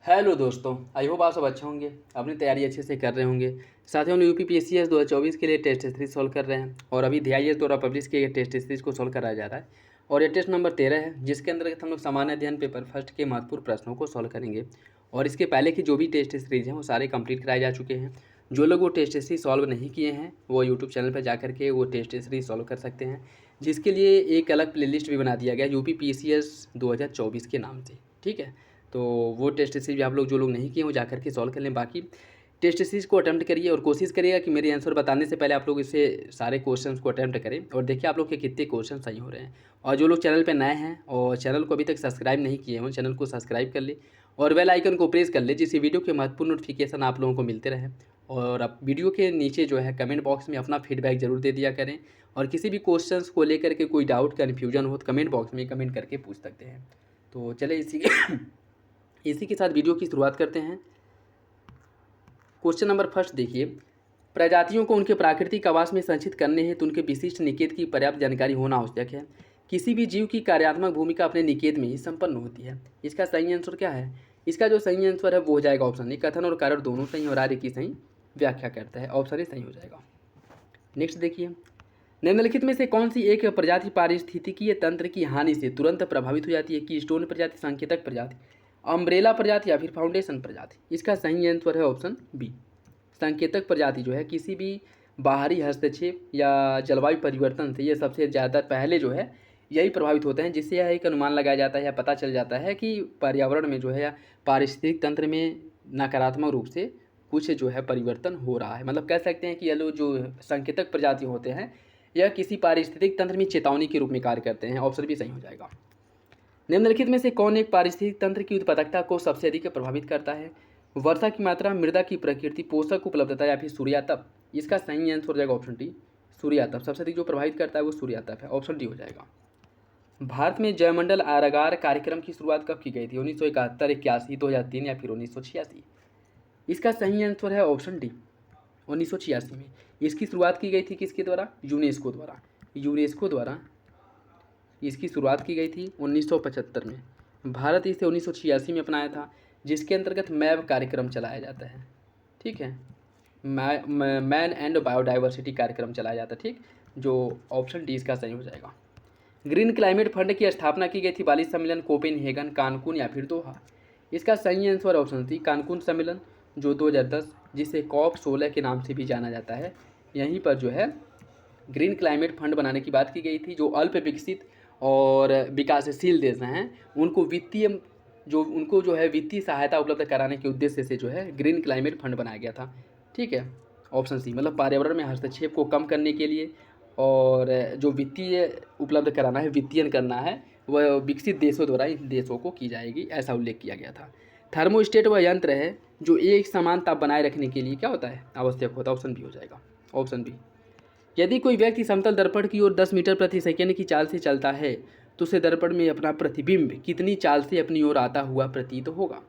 Hello दोस्तों, I hope आप सब अच्छे होंगे, अपनी तैयारी अच्छे से कर रहे होंगे। साथियों, यूपीपीएससीएस 2024 के लिए टेस्ट सीरीज सॉल्व कर रहे हैं और अभी DIS द्वारा पब्लिश किए गए टेस्ट सीरीज को सॉल्व कराया जा रहा है। और ये टेस्ट नंबर 13 है, जिसके अंतर्गत हम लोग सामान्य अध्ययन पेपर फर्स्ट के महत्वपूर्ण प्रश्नों को सॉल्व करेंगे। और इसके पहले की जो भी टेस्ट सीरीज हैं वो सारे कंप्लीट कराए जा चुके हैं। जो लोग वो टेस्ट सीरीज सॉल्व नहीं किए हैं वो यूट्यूब चैनल पर जा करके वो टेस्ट सीरीज सॉल्व कर सकते हैं, जिसके लिए एक अलग प्लेलिस्ट भी बना दिया गया यूपीपीएससीएस 2024 के नाम से। ठीक है, तो वो टेस्ट सीरीज भी आप लोग जो लोग नहीं किए वो जा करके सॉल्व कर लें। बाकी टेस्ट सीरीज को अटैम्प्ट करिए और कोशिश करिएगा कि मेरे आंसर बताने से पहले आप लोग इसे सारे क्वेश्चंस को अटैम्प्ट करें और देखिए आप लोग के कितने क्वेश्चन सही हो रहे हैं। और जो लोग चैनल पे नए हैं और चैनल को अभी तक सब्सक्राइब नहीं किए हैं, चैनल को सब्सक्राइब कर ले और बेल आइकन को प्रेस कर ले, जिससे वीडियो के महत्वपूर्ण नोटिफिकेशन आप लोगों को मिलते रहें। और आप वीडियो के नीचे जो है कमेंट बॉक्स में अपना फीडबैक जरूर दे दिया करें और किसी भी क्वेश्चंस को लेकर के कोई डाउट कन्फ्यूजन हो तो कमेंट बॉक्स में कमेंट करके पूछ सकते हैं। तो चले इसी के साथ वीडियो की शुरुआत करते हैं। क्वेश्चन नंबर फर्स्ट देखिए, प्रजातियों को उनके प्राकृतिक आवास में संचित करने हेतु उनके विशिष्ट निकेत की पर्याप्त जानकारी होना आवश्यक है। किसी भी जीव की कार्यात्मक भूमिका अपने निकेत में ही संपन्न होती है। इसका सही आंसर क्या है? इसका जो सही आंसर है वो हो जाएगा ऑप्शन ए। कथन और कारण दोनों सही और आर्य की सही व्याख्या करता है, ऑप्शन ए सही हो जाएगा। नेक्स्ट देखिए, निम्नलिखित में से कौन सी एक प्रजाति पारिस्थितिकीय तंत्र की हानि से तुरंत प्रभावित हो जाती है? की स्टोन प्रजाति, संकेतक प्रजाति, अम्ब्रेला प्रजाति या फिर फाउंडेशन प्रजाति? इसका सही आंसर है ऑप्शन बी। संकेतक प्रजाति जो है किसी भी बाहरी हस्तक्षेप या जलवायु परिवर्तन से ये सबसे ज़्यादा पहले जो है यही प्रभावित होते हैं, जिससे यह एक अनुमान लगाया जाता है या पता चल जाता है कि पर्यावरण में जो है या पारिस्थितिक तंत्र में नकारात्मक रूप से कुछ जो है परिवर्तन हो रहा है। मतलब कह सकते हैं कि ये लोग जो संकेतक प्रजाति होते हैं यह किसी पारिस्थितिक तंत्र में चेतावनी के रूप में कार्य करते हैं, ऑप्शन भी सही हो जाएगा। निम्नलिखित में से कौन एक पारिस्थितिक तंत्र की उत्पादकता को सबसे अधिक प्रभावित करता है? वर्षा की मात्रा, मृदा की प्रकृति, पोषक उपलब्धता या फिर सूर्यातप? इसका सही आंसर हो जाएगा ऑप्शन डी, सूर्यातप। सबसे अधिक जो प्रभावित करता है वो सूर्यातप है, ऑप्शन डी हो जाएगा। भारत में जयमंडल आरागार कार्यक्रम की शुरुआत कब की गई थी? 1971, 81, 2003 या फिर 1986? इसका सही आंसर है ऑप्शन डी, 1986 में। इसकी शुरुआत की गई थी किसके द्वारा? यूनेस्को द्वारा। यूनेस्को द्वारा इसकी शुरुआत की गई थी 1975 में। भारत इसे 1986 में अपनाया था, जिसके अंतर्गत मैब कार्यक्रम चलाया जाता है। ठीक है, मैन एंड बायोडाइवर्सिटी कार्यक्रम चलाया जाता है। ठीक, जो ऑप्शन डी इसका सही हो जाएगा। ग्रीन क्लाइमेट फंड की स्थापना की गई थी बाली सम्मेलन, कोपेनहेगन, कानकुन या फिर दोहा? इसका सही आंसर ऑप्शन सी, कानकुन सम्मेलन, जो 2010 जिसे COP16 के नाम से भी जाना जाता है, यहीं पर जो है ग्रीन क्लाइमेट फंड बनाने की बात की गई थी। जो अल्प विकसित और विकासशील देश हैं उनको जो है वित्तीय सहायता उपलब्ध कराने के उद्देश्य से जो है ग्रीन क्लाइमेट फंड बनाया गया था। ठीक है, ऑप्शन सी, मतलब पर्यावरण में हस्तक्षेप को कम करने के लिए और जो वित्तीय उपलब्ध कराना है, वित्तीयन करना है, वह विकसित देशों द्वारा इन देशों को की जाएगी, ऐसा उल्लेख किया गया था। थर्मोस्टेट वह यंत्र है जो एक समान ताप बनाए रखने के लिए क्या होता है? आवश्यक होता है, ऑप्शन बी हो जाएगा, ऑप्शन बी। यदि कोई व्यक्ति समतल दर्पण की ओर 10 मीटर प्रति सेकंड की चाल से चलता है तो उसे दर्पण में अपना प्रतिबिंब कितनी चाल से अपनी ओर आता हुआ प्रतीत होगा?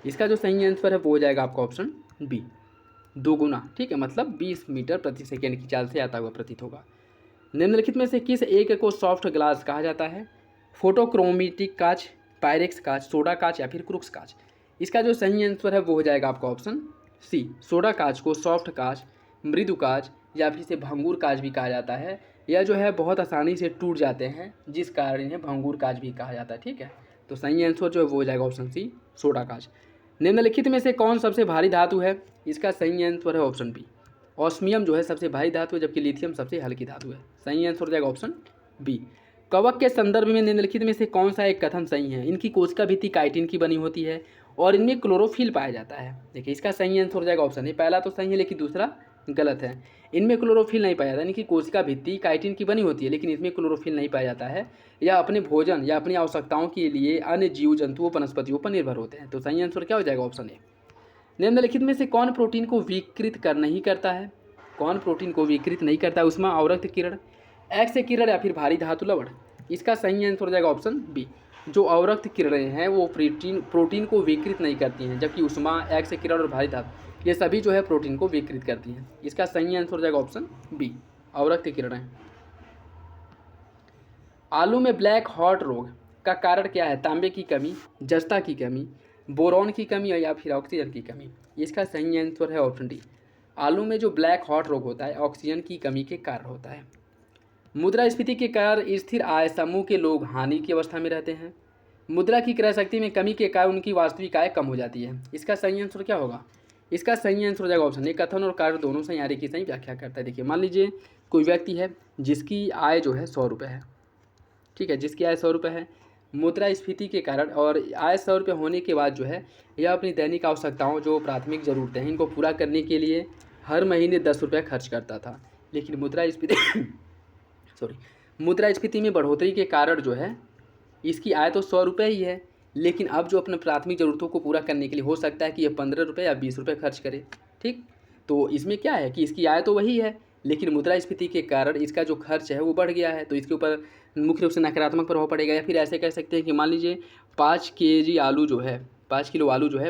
इसका जो सही आंसर है वो हो जाएगा आपका ऑप्शन बी, 2 गुना। ठीक है, मतलब 20 मीटर प्रति सेकंड की चाल से आता हुआ प्रतीत होगा। निम्नलिखित में से किस एक को सॉफ्ट ग्लास कहा जाता है? फोटोक्रोमेटिक कांच, पायरेक्स कांच, सोडा कांच या फिर क्रूक्स कांच? इसका जो सही आंसर है वो हो जाएगा आपका ऑप्शन सी, सोडा कांच को सॉफ्ट कांच, मृदु कांच या फिर इसे भंगूर कांच भी कहा जाता है। यह जो है बहुत आसानी से टूट जाते हैं, जिस कारण इन्हें भंगूर कांच भी कहा जाता है। ठीक है, तो सही आंसर जो है वो हो जाएगा ऑप्शन सी, सोडा कांच। निम्नलिखित में से कौन सबसे भारी धातु है? इसका सही आंसर है ऑप्शन बी, ऑस्मियम जो है सबसे भारी धातु है, जबकि लिथियम सबसे हल्की धातु है। सही आंसर हो जाएगा ऑप्शन बी। कवक के संदर्भ में निम्नलिखित में से कौन सा एक कथन सही है? इनकी कोशिका भित्ति काइटिन की बनी होती है और इनमें क्लोरोफिल पाया जाता है। देखिए, इसका सही आंसर हो जाएगा ऑप्शन ए। पहला तो सही है लेकिन दूसरा गलत है। इनमें क्लोरोफिल नहीं पाया जाता। इनकी कोशिका भित्ति काइटिन की बनी होती है लेकिन इसमें क्लोरोफिल नहीं पाया जाता है। यह अपने भोजन या अपनी आवश्यकताओं के लिए अन्य जीव जंतुओं वनस्पतियों पर निर्भर होते हैं। तो सही आंसर क्या हो जाएगा? Option A. निम्नलिखित में से कौन प्रोटीन को विकृत कर नहीं करता है? कौन प्रोटीन को विकृत नहीं करता है? ऊष्मा अवरक्त किरण, एक्स किरण या फिर भारी धातु लवण? इसका सही आंसर हो जाएगा ऑप्शन बी, जो अवरक्त किरणें हैं वो प्रोटीन को विकृत नहीं करती हैं, जबकि ऊष्मा, एक्स किरण और भारी धातु ये सभी जो है प्रोटीन को विकृत करती हैं। इसका सही आंसर हो जाएगा ऑप्शन बी, अवरक्त किरणें। आलू में ब्लैक हॉट रोग का कारण क्या है? तांबे की कमी, जस्ता की कमी, बोरॉन की कमी है या फिर ऑक्सीजन की कमी। इसका सही आंसर है ऑप्शन डी। आलू में जो ब्लैक हॉट रोग होता है ऑक्सीजन की कमी के कारण होता है। मुद्रास्फीति के कारण स्थिर आय समूह के लोग हानि की अवस्था में रहते हैं। मुद्रा की क्रय शक्ति में कमी के कारण उनकी वास्तविक आय कम हो जाती है। इसका सही आंसर क्या होगा? इसका सही आंसर हो जाएगा ऑप्शन ए। कथन और कार्य दोनों सही आर्य की सही व्याख्या करता है। देखिए मान लीजिए कोई व्यक्ति है जिसकी आय जो है 100 रुपये है, ठीक है, जिसकी आय 100 रुपये है। मुद्रास्फीति के कारण और आय 100 रुपये होने के बाद जो है यह अपनी दैनिक आवश्यकताओं जो प्राथमिक ज़रूरतें हैं इनको पूरा करने के लिए हर महीने 10 रुपये खर्च करता था। लेकिन मुद्रास्फीति में बढ़ोतरी के कारण जो है इसकी आय तो 100 रुपये ही है, लेकिन अब जो अपने प्राथमिक ज़रूरतों को पूरा करने के लिए हो सकता है कि ये 15 रुपये या 20 रुपये खर्च करे। ठीक, तो इसमें क्या है कि इसकी आय तो वही है, लेकिन मुद्रास्फीति के कारण इसका जो खर्च है वो बढ़ गया है, तो इसके ऊपर मुख्य रूप से नकारात्मक प्रभाव पड़ेगा। या फिर ऐसे कह सकते हैं कि मान लीजिए 5 केजी आलू जो है 5 किलो आलू जो है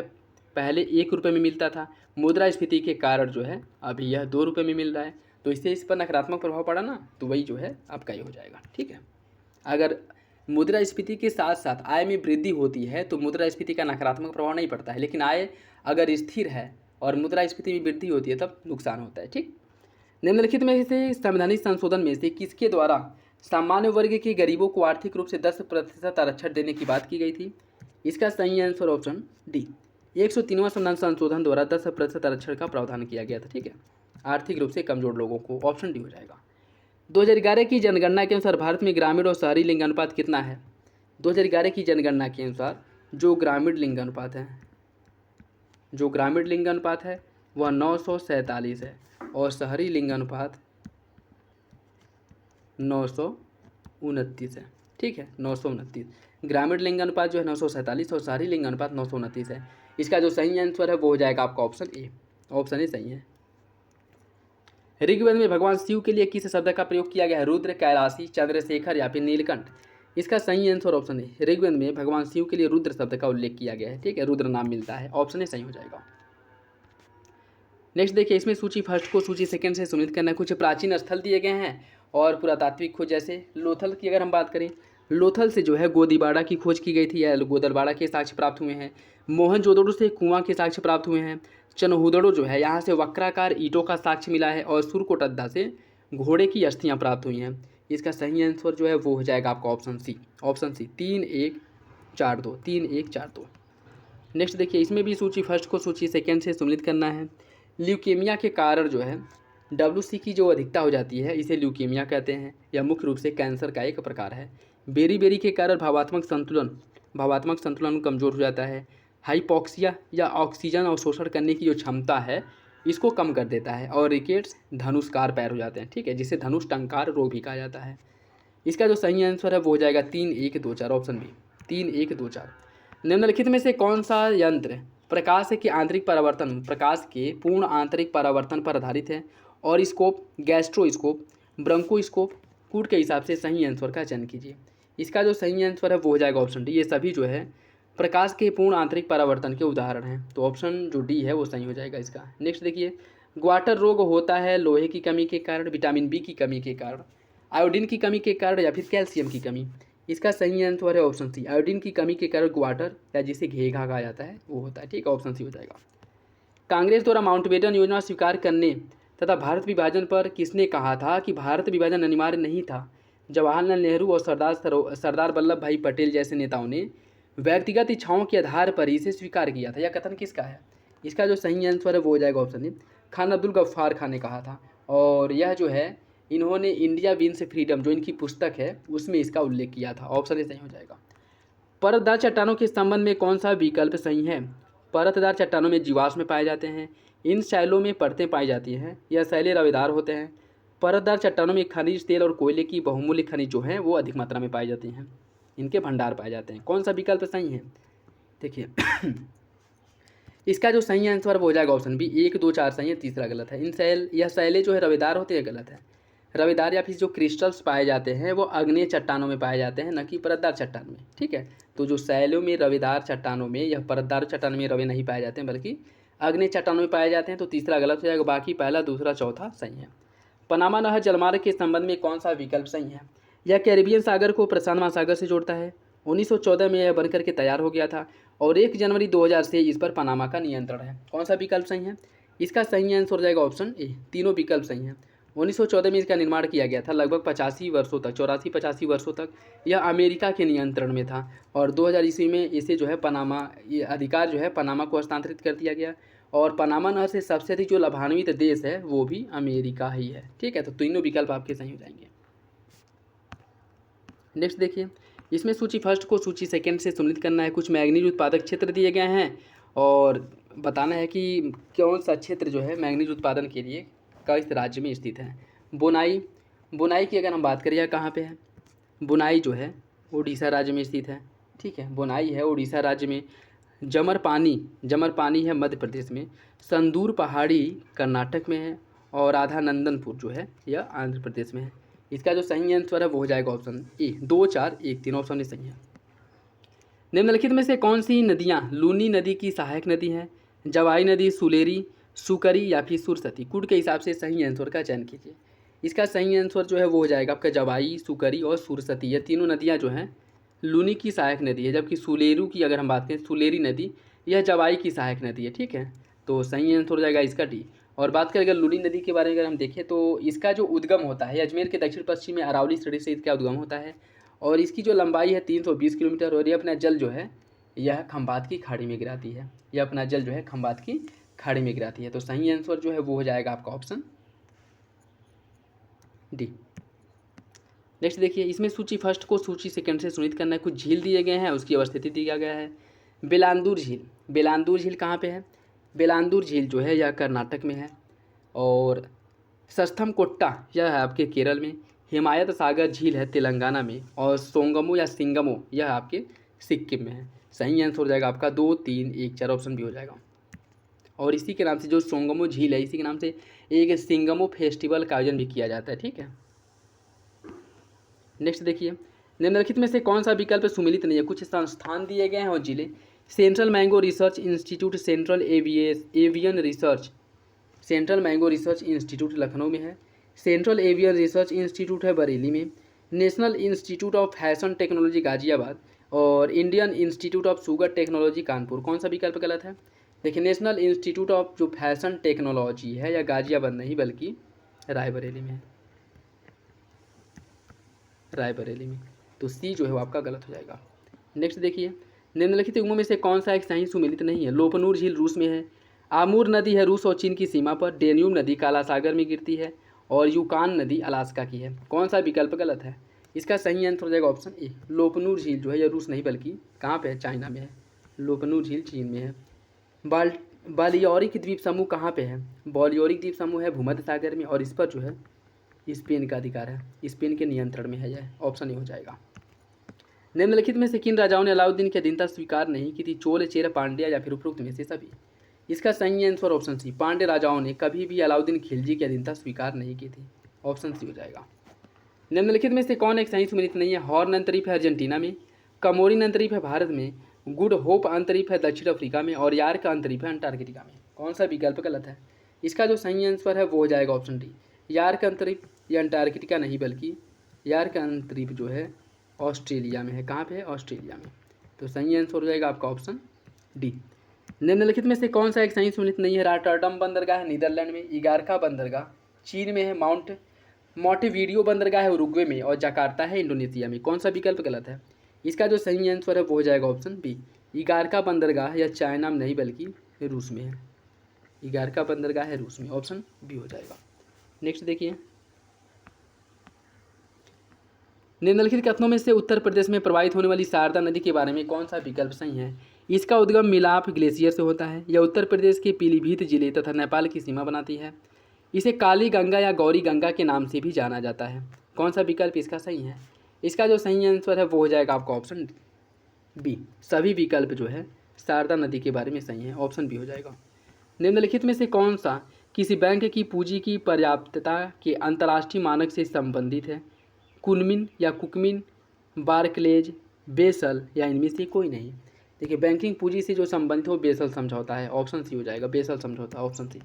पहले 1 रुपये में मिलता था, मुद्रास्फीति के कारण जो है अभी यह 2 रुपये में मिल रहा है, तो इससे इस पर नकारात्मक प्रभाव पड़ा ना, तो वही जो है आपका ये हो जाएगा। ठीक है, अगर मुद्रास्फीति के साथ साथ आय में वृद्धि होती है तो मुद्रास्फीति का नकारात्मक प्रभाव नहीं पड़ता है, लेकिन आय अगर स्थिर है और मुद्रास्फीति में वृद्धि होती है तब नुकसान होता है। ठीक, निम्नलिखित में से संवैधानिक संशोधन में से किसके द्वारा सामान्य वर्ग के गरीबों को आर्थिक रूप से 10% आरक्षण देने की बात की गई थी? इसका सही आंसर ऑप्शन डी। 103वां संविधान संशोधन द्वारा 10% आरक्षण का प्रावधान किया गया था। ठीक है, आर्थिक रूप से कमजोर लोगों को, ऑप्शन डी हो जाएगा। 2011 की जनगणना के अनुसार भारत में ग्रामीण और शहरी लिंग अनुपात कितना है? 2011 की जनगणना के अनुसार जो ग्रामीण लिंग अनुपात है वह 947 है और शहरी लिंग अनुपात 929 है। ठीक है, 929। ग्रामीण लिंग अनुपात जो है 947 और शहरी लिंग अनुपात 929 है। इसका जो सही आंसर है वो हो जाएगा आपका ऑप्शन ए। ऑप्शन ए सही है। ऋग्वेद में भगवान शिव के लिए किस शब्द का प्रयोग किया गया है? रुद्र, कैलाशी, चंद्रशेखर या फिर नीलकंठ? इसका सही आंसर ऑप्शन ए। ऋग्वेद में भगवान शिव के लिए रुद्र शब्द का उल्लेख किया गया है। ठीक है, रुद्र नाम मिलता है, ऑप्शन ए सही हो जाएगा। नेक्स्ट देखिए, इसमें सूची फर्स्ट को सूची सेकंड से सुनिश्चित करना। कुछ प्राचीन स्थल दिए गए हैं और पुरातात्विक खोज, जैसे लोथल की अगर हम बात करें, लोथल से जो है गोदीबाड़ा की खोज की गई थी या गोदलबाड़ा के साक्ष्य प्राप्त हुए हैं। मोहनजोदड़ो से कुआं के साक्ष्य प्राप्त हुए हैं। चनहुदड़ो जो है यहाँ से वक्राकार ईंटों का साक्ष्य मिला है और सुरकोटद्दा से घोड़े की अस्थियाँ प्राप्त हुई हैं। इसका सही आंसर जो है वो हो जाएगा आपका option C. Option C 3-1-4-2 3-1-4-2। Next देखिए, इसमें भी सूची फर्स्ट को सूची सेकेंड से सम्मिलित करना है। ल्यूकेमिया के कारण जो है WC की जो अधिकता हो जाती है इसे ल्यूकेमिया कहते हैं। यह मुख्य रूप से कैंसर का एक प्रकार है। बेरी के कारण भावात्मक संतुलन कमज़ोर हो जाता है। हाइपॉक्सिया या ऑक्सीजन अवशोषण करने की जो क्षमता है इसको कम कर देता है। और रिकेट्स धनुष्कार पैर हो जाते हैं। ठीक है, जिसे धनुष टंकार रोग भी कहा जाता है। इसका जो सही आंसर है वो हो जाएगा 3-1-2-4, ऑप्शन बी 3-1-2-4। निम्नलिखित में से कौन सा यंत्र प्रकाश के पूर्ण आंतरिक परावर्तन पर आधारित है? और स्कोप, गैस्ट्रोस्कोप, ब्रोंकोस्कोप, कूट के हिसाब से सही आंसर का चयन कीजिए। इसका जो सही आंसर है वो हो जाएगा ऑप्शन डी। ये सभी जो है प्रकाश के पूर्ण आंतरिक परावर्तन के उदाहरण हैं, तो ऑप्शन जो डी है वो सही हो जाएगा इसका। नेक्स्ट देखिए, ग्वाटर रोग होता है लोहे की कमी के कारण, विटामिन बी की कमी के कारण, आयोडीन की कमी के कारण या फिर कैल्शियम की कमी? इसका सही आंसर है ऑप्शन सी। आयोडीन की कमी के कारण ग्वाटर या जिसे घेघा कहा जाता है वो होता है। ठीक है, ऑप्शन सी हो जाएगा। कांग्रेस द्वारा माउंटबेटन योजना स्वीकार करने तथा भारत विभाजन पर किसने कहा था कि भारत विभाजन अनिवार्य नहीं था? जवाहरलाल नेहरू और सरदार वल्लभ भाई पटेल जैसे नेताओं ने व्यक्तिगत इच्छाओं के आधार पर इसे स्वीकार किया था। यह कथन किसका है? इसका जो सही आंसर है वो हो जाएगा ऑप्शन ए। खान अब्दुल गफ्फार खान ने कहा था और यह जो है इन्होंने इंडिया विंस फ्रीडम जो इनकी पुस्तक है उसमें इसका उल्लेख किया था। ऑप्शन ए सही हो जाएगा। परतदार चट्टानों के संबंध में कौन सा विकल्प सही है? परतदार चट्टानों में जीवाश्म पाए जाते हैं। इन शैलों में परतें पाई जाती हैं। यह शैलें रवेदार होते हैं। परतदार चट्टानों में खनिज तेल और कोयले की बहुमूल्य खनिज जो हैं वो अधिक मात्रा में पाई जाती हैं। इनके भंडार पाए जाते हैं। कौन सा विकल्प सही है? देखिए इसका जो सही आंसर वो हो जाएगा ऑप्शन बी। 1-2-4 सही है, तीसरा गलत है। यह शैलें जो है रवेदार होते हैं, गलत है। रवेदार या फिर जो क्रिस्टल्स पाए जाते हैं वो आग्नेय चट्टानों में पाए जाते हैं, न कि परतदार चट्टान में। ठीक है, तो जो शैलों में रवेदार चट्टानों में, यह परतदार चट्टान में रवे नहीं पाए जाते हैं बल्कि आग्नेय चट्टानों में पाए जाते हैं, तो तीसरा गलत हो जाएगा। बाकी पहला, दूसरा, चौथा सही है। पनामा नहर जलमार्ग के संबंध में कौन सा विकल्प सही है? यह कैरिबियन सागर को प्रशांत महासागर से जोड़ता है। 1914 में यह बनकर के तैयार हो गया था और 1 जनवरी 2000 से इस पर पनामा का नियंत्रण है। कौन सा विकल्प सही है? इसका सही आंसर हो जाएगा ऑप्शन ए। तीनों विकल्प सही हैं। 1914 में इसका निर्माण किया गया था। लगभग 85 वर्षों तक, 84-85 वर्षों तक यह अमेरिका के नियंत्रण में था और 2000 ईस्वी में इसे जो है पनामा, ये अधिकार जो है पनामा को हस्तांतरित कर दिया गया और पनामा नहर से सबसे अधिक जो लाभान्वित देश है वो भी अमेरिका ही है। ठीक है, तो तीनों विकल्प आपके सही हो जाएंगे। नेक्स्ट देखिए, इसमें सूची फर्स्ट को सूची सेकंड से सम्मिलित करना है। कुछ मैंगनीज उत्पादक क्षेत्र दिए गए हैं और बताना है कि कौन सा क्षेत्र जो है मैंगनीज उत्पादन के लिए किस राज्य में स्थित है। बुनाई, बुनाई की अगर हम बात करें, कहाँ पे है? बुनाई जो है उड़ीसा राज्य में स्थित है। ठीक है, बुनाई है उड़ीसा राज्य में। जमरपानी, जमरपानी है मध्य प्रदेश में। संदूर पहाड़ी कर्नाटक में है और राधा नंदनपुर जो है यह आंध्र प्रदेश में है। इसका जो सही आंसर है वो हो जाएगा ऑप्शन ए। 2, 4, 1, तीनों ऑप्शन ही सही है। निम्नलिखित में से कौन सी नदियाँ लूनी नदी की सहायक नदी है? जवाई नदी, सुलेरी, सुकरी या फिर सुरसती? कुड के हिसाब से सही आंसर का चयन कीजिए। इसका सही आंसर जो है वो हो जाएगा आपका जवाई, सुकरी और सुरसती। ये तीनों नदियाँ जो हैं लूनी की सहायक नदी है, जबकि सुलेरू की अगर हम बात करें, सुलेरी नदी यह जवाई की सहायक नदी है। ठीक है, तो सही आंसर हो जाएगा इसका डी। और बात करें अगर लूनी नदी के बारे में अगर हम देखें तो इसका जो उद्गम होता है अजमेर के दक्षिण पश्चिम में अरावली श्रेणी से इसका उद्गम होता है और इसकी जो लंबाई है 320 किलोमीटर और ये अपना जल जो है यह खंबात की खाड़ी में गिराती है। यह अपना जल जो है खंबात की खाड़ी में गिराती है। तो सही आंसर जो है वो हो जाएगा आपका ऑप्शन डी। नेक्स्ट देखिए, इसमें सूची फर्स्ट को सूची सेकंड से सुनिश्चित करना है। कुछ झील दिए गए हैं, उसकी अवस्थिति दिया गया है। बेलांदूर झील, बेलांदूर झील कहाँ पे है? बेलांदूर झील जो है यह कर्नाटक में है और सस्थम कोट्टा यह है आपके केरल में। हिमायत सागर झील है तेलंगाना में और सोंगमो या सिंगमो यह आपके सिक्किम में है। सही आंसर हो जाएगा आपका 2, 3, 1, 4 ऑप्शन भी हो जाएगा। और इसी के नाम से जो सोंगमो झील है इसी के नाम से एक सिंगमो फेस्टिवल का आयोजन भी किया जाता है। ठीक है, नेक्स्ट देखिए, निम्नलिखित में से कौन सा विकल्प सुमिलित नहीं है? कुछ संस्थान दिए गए हैं और जिले। Central mango research institute, central avian research, central mango research institute Lucknow में है। सेंट्रल एवियन रिसर्च इंस्टीट्यूट है बरेली में। National institute of fashion technology Ghaziabad और Indian institute of sugar technology Kanpur. कौन सा विकल्प गलत है? देखिए, नेशनल इंस्टीट्यूट ऑफ जो फैशन टेक्नोलॉजी है या गाजियाबाद नहीं बल्कि रायबरेली में है, रायबरेली में। तो सी जो है वो आपका गलत हो जाएगा। नेक्स्ट देखिए, निम्नलिखित युग्मों में से कौन सा एक सही सुमेलित नहीं है? लोपनूर झील रूस में है। आमूर नदी है रूस और चीन की सीमा पर। डेन्यूब नदी काला सागर में गिरती है और यूकान नदी अलास्का की है। कौन सा विकल्प गलत है? इसका सही आंसर हो जाएगा ऑप्शन ए। लोपनूर झील जो है यह रूस नहीं बल्कि कहाँ पे है? चाइना में है। लोपनूर झील चीन में है। बालियोरिक द्वीप समूह कहाँ पे है? बालियोरिक द्वीप समूह है भूमध्य सागर में और इस पर जो है स्पेन का अधिकार है, स्पेन के नियंत्रण में है। यह ऑप्शन ए हो जाएगा। निम्नलिखित में से किन राजाओं ने अलाउद्दीन की अधीनता स्वीकार नहीं की थी? चोल, चेर, पांड्या या फिर उपरोक्त में से सभी? इसका सही आंसर ऑप्शन सी। पांड्य राजाओं ने कभी भी अलाउद्दीन खिलजी की अधीनता स्वीकार नहीं की थी। ऑप्शन सी हो जाएगा। निम्नलिखित में से कौन एक सही सुमेलित नहीं है? हॉर्न अंतरीप है अर्जेंटीना में। कमोरिन अंतरीप है भारत में। गुड होप अंतरीप है दक्षिण अफ्रीका में और यार्क अंतरीप है अंटार्कटिका में। कौन सा विकल्प गलत है? इसका जो सही आंसर है वो हो जाएगा ऑप्शन डी। यार्क अंतरीप या अंटार्कटिका नहीं बल्कि यार्क अंतरीप जो है ऑस्ट्रेलिया में है। कहाँ पे है? ऑस्ट्रेलिया में। तो सही आंसर हो जाएगा आपका ऑप्शन डी। निम्नलिखित में से कौन सा एक सही सुमेलित नहीं है? रॉटरडम बंदरगाह है नीदरलैंड में। इगारका बंदरगाह चीन में है। मोंटेवीडियो बंदरगाह है उरुग्वे में और जकार्ता है इंडोनेशिया में। कौन सा विकल्प गलत है? इसका जो सही आंसर है वो हो जाएगा ऑप्शन बी। इगारका बंदरगाह या चाइना में नहीं बल्कि रूस में है। इगारका बंदरगाह है रूस में। ऑप्शन बी हो जाएगा। नेक्स्ट देखिए, निम्नलिखित कथनों में से उत्तर प्रदेश में प्रवाहित होने वाली शारदा नदी के बारे में कौन सा विकल्प सही है? इसका उद्गम मिलाप ग्लेशियर से होता है। यह उत्तर प्रदेश के पीलीभीत जिले तथा नेपाल की सीमा बनाती है। इसे काली गंगा या गौरी गंगा के नाम से भी जाना जाता है। कौन सा विकल्प इसका सही है? इसका जो सही आंसर है वो हो जाएगा आपका ऑप्शन बी। सभी विकल्प जो है शारदा नदी के बारे में सही है। ऑप्शन बी हो जाएगा। निम्नलिखित में से कौन सा किसी बैंक की पूंजी की पर्याप्तता के अंतर्राष्ट्रीय मानक से संबंधित है? कुनमिन या कुकमिन, बार्कलेज, बेसल या इनमें से कोई नहीं? देखिए, बैंकिंग पूंजी से जो संबंधित हो बेसल समझौता है। ऑप्शन सी हो जाएगा। बेसल समझौता, ऑप्शन सी।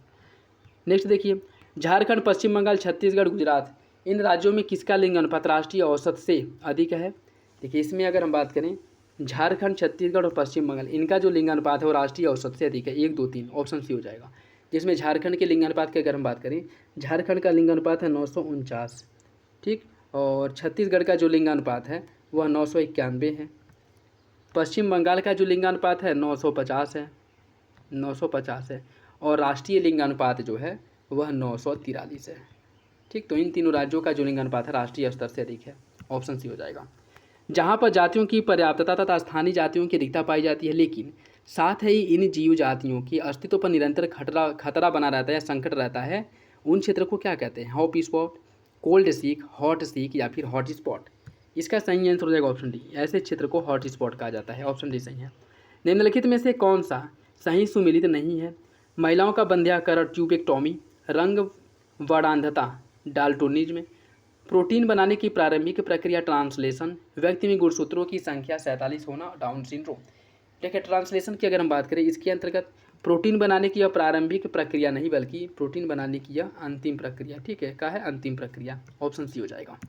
नेक्स्ट देखिए, झारखंड, पश्चिम बंगाल, छत्तीसगढ़, गुजरात इन राज्यों में किसका लिंग अनुपात राष्ट्रीय औसत से अधिक है? देखिए, इसमें अगर हम बात करें झारखंड, छत्तीसगढ़ और पश्चिम बंगाल, इनका जो लिंगानुपात है वो राष्ट्रीय औसत से अधिक है, 1, 2, 3 ऑप्शन सी हो जाएगा। जिसमें झारखंड के लिंगानुपात की अगर हम बात करें, झारखंड का लिंगानुपात है 949, ठीक। और छत्तीसगढ़ का जो लिंगानुपात है वह 991 है। पश्चिम बंगाल का जो लिंगानुपात है 950 है, 950 है। और राष्ट्रीय लिंगानुपात जो है वह 943 है, ठीक। तो इन तीनों राज्यों का जो लिंगानुपात है राष्ट्रीय स्तर से अधिक है, ऑप्शन सी हो जाएगा। जहाँ पर जातियों की पर्याप्तता तथा स्थानीय जातियों की अधिकता पाई जाती है, लेकिन साथ ही इन जीव जातियों की अस्तित्व पर निरंतर खतरा बना रहता है या संकट रहता है, उन क्षेत्र को क्या कहते हैं? Hot spot, cold seek, hot seek या फिर हॉट स्पॉट। इसका सही आंसर हो जाएगा ऑप्शन डी, ऐसे क्षेत्र को हॉट स्पॉट कहा जाता है, ऑप्शन डी सही है। निम्नलिखित में से कौन सा सही सुमिलित नहीं है? महिलाओं का बंध्याकरण ट्यूबेक्टोमी, रंग वर्णांधता डाल्टोनिज्म, प्रोटीन बनाने की प्रारंभिक प्रक्रिया ट्रांसलेशन, व्यक्ति में गुणसूत्रों की संख्या 47 होना, डाउन सिंड्रोम। देखिए ट्रांसलेशन की अगर हम बात करें, इसके अंतर्गत प्रोटीन बनाने की यह प्रारंभिक प्रक्रिया नहीं बल्कि प्रोटीन बनाने की यह अंतिम प्रक्रिया, ठीक है, क्या है? अंतिम प्रक्रिया, ऑप्शन सी हो जाएगा।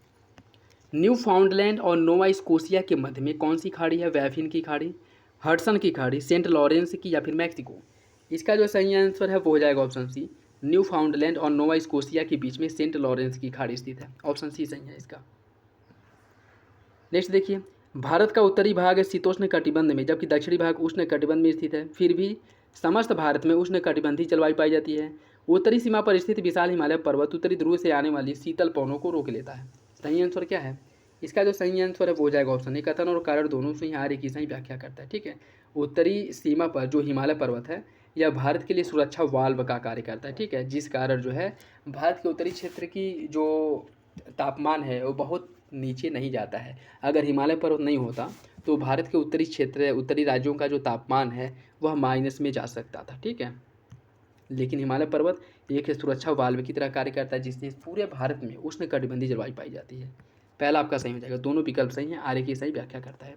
न्यू फाउंडलैंड और नोवा स्कोशिया के मध्य में कौन सी खाड़ी है? बैफिन की खाड़ी, हडसन की खाड़ी, सेंट लॉरेंस की या फिर मैक्सिको। इसका जो सही आंसर है वो हो जाएगा ऑप्शन सी, न्यू फाउंडलैंड और नोवा स्कोशिया के बीच में सेंट लॉरेंस की खाड़ी स्थित है, ऑप्शन सी सही है इसका। नेक्स्ट देखिए, भारत का उत्तरी भाग शीतोष्ण कटिबंध में जबकि दक्षिणी भाग उष्ण कटिबंध में स्थित है, फिर भी समस्त भारत में उष्ण कटिबंधीय जलवायु पाई जाती है। उत्तरी सीमा पर स्थित विशाल हिमालय पर्वत उत्तरी ध्रुव से आने वाली शीतल पवनों को रोक लेता है। सही आंसर क्या है? इसका जो सही आंसर है वो हो जाएगा ऑप्शन ए, कथन और कारण दोनों से यहाँ आर्य की सही व्याख्या करता है, ठीक है। उत्तरी सीमा पर जो हिमालय पर्वत है यह भारत के लिए सुरक्षा वाल्व का कार्य करता है, ठीक है, जिस कारण जो है भारत के उत्तरी क्षेत्र की जो तापमान है वो बहुत नीचे नहीं जाता है। अगर हिमालय पर्वत नहीं होता तो भारत के उत्तरी क्षेत्र उत्तरी राज्यों का जो तापमान है वह माइनस में जा सकता था, ठीक है। लेकिन हिमालय पर्वत एक सुरक्षा वाल्व की तरह कार्य करता है जिससे पूरे भारत में उष्ण कटिबंधीय जलवायु पाई जाती है। पहला आपका सही हो जाएगा, दोनों विकल्प सही हैं, आर्य की सही व्याख्या करता है।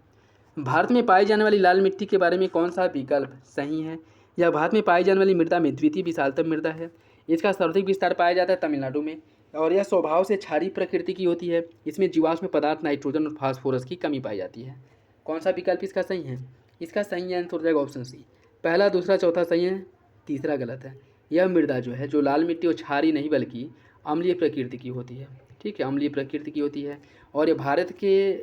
भारत में पाई जाने वाली लाल मिट्टी के बारे में कौन सा विकल्प सही है? यह भारत में पाई जाने वाली मृदा में द्वितीय विशालतम मृदा है। इसका सर्वाधिक विस्तार पाया जाता है तमिलनाडु में और यह स्वभाव से क्षारीय प्रकृति की होती है। इसमें जीवाश्म पदार्थ नाइट्रोजन और फास्फोरस की कमी पाई जाती है। कौन सा विकल्प इसका सही है? इसका सही आंसर हो जाएगा ऑप्शन सी, पहला, दूसरा, चौथा सही है, तीसरा गलत है। यह मृदा जो है जो लाल मिट्टी और क्षारीय नहीं बल्कि अम्लीय प्रकृति की होती है, ठीक है, अम्लीय प्रकृति की होती है। और ये भारत के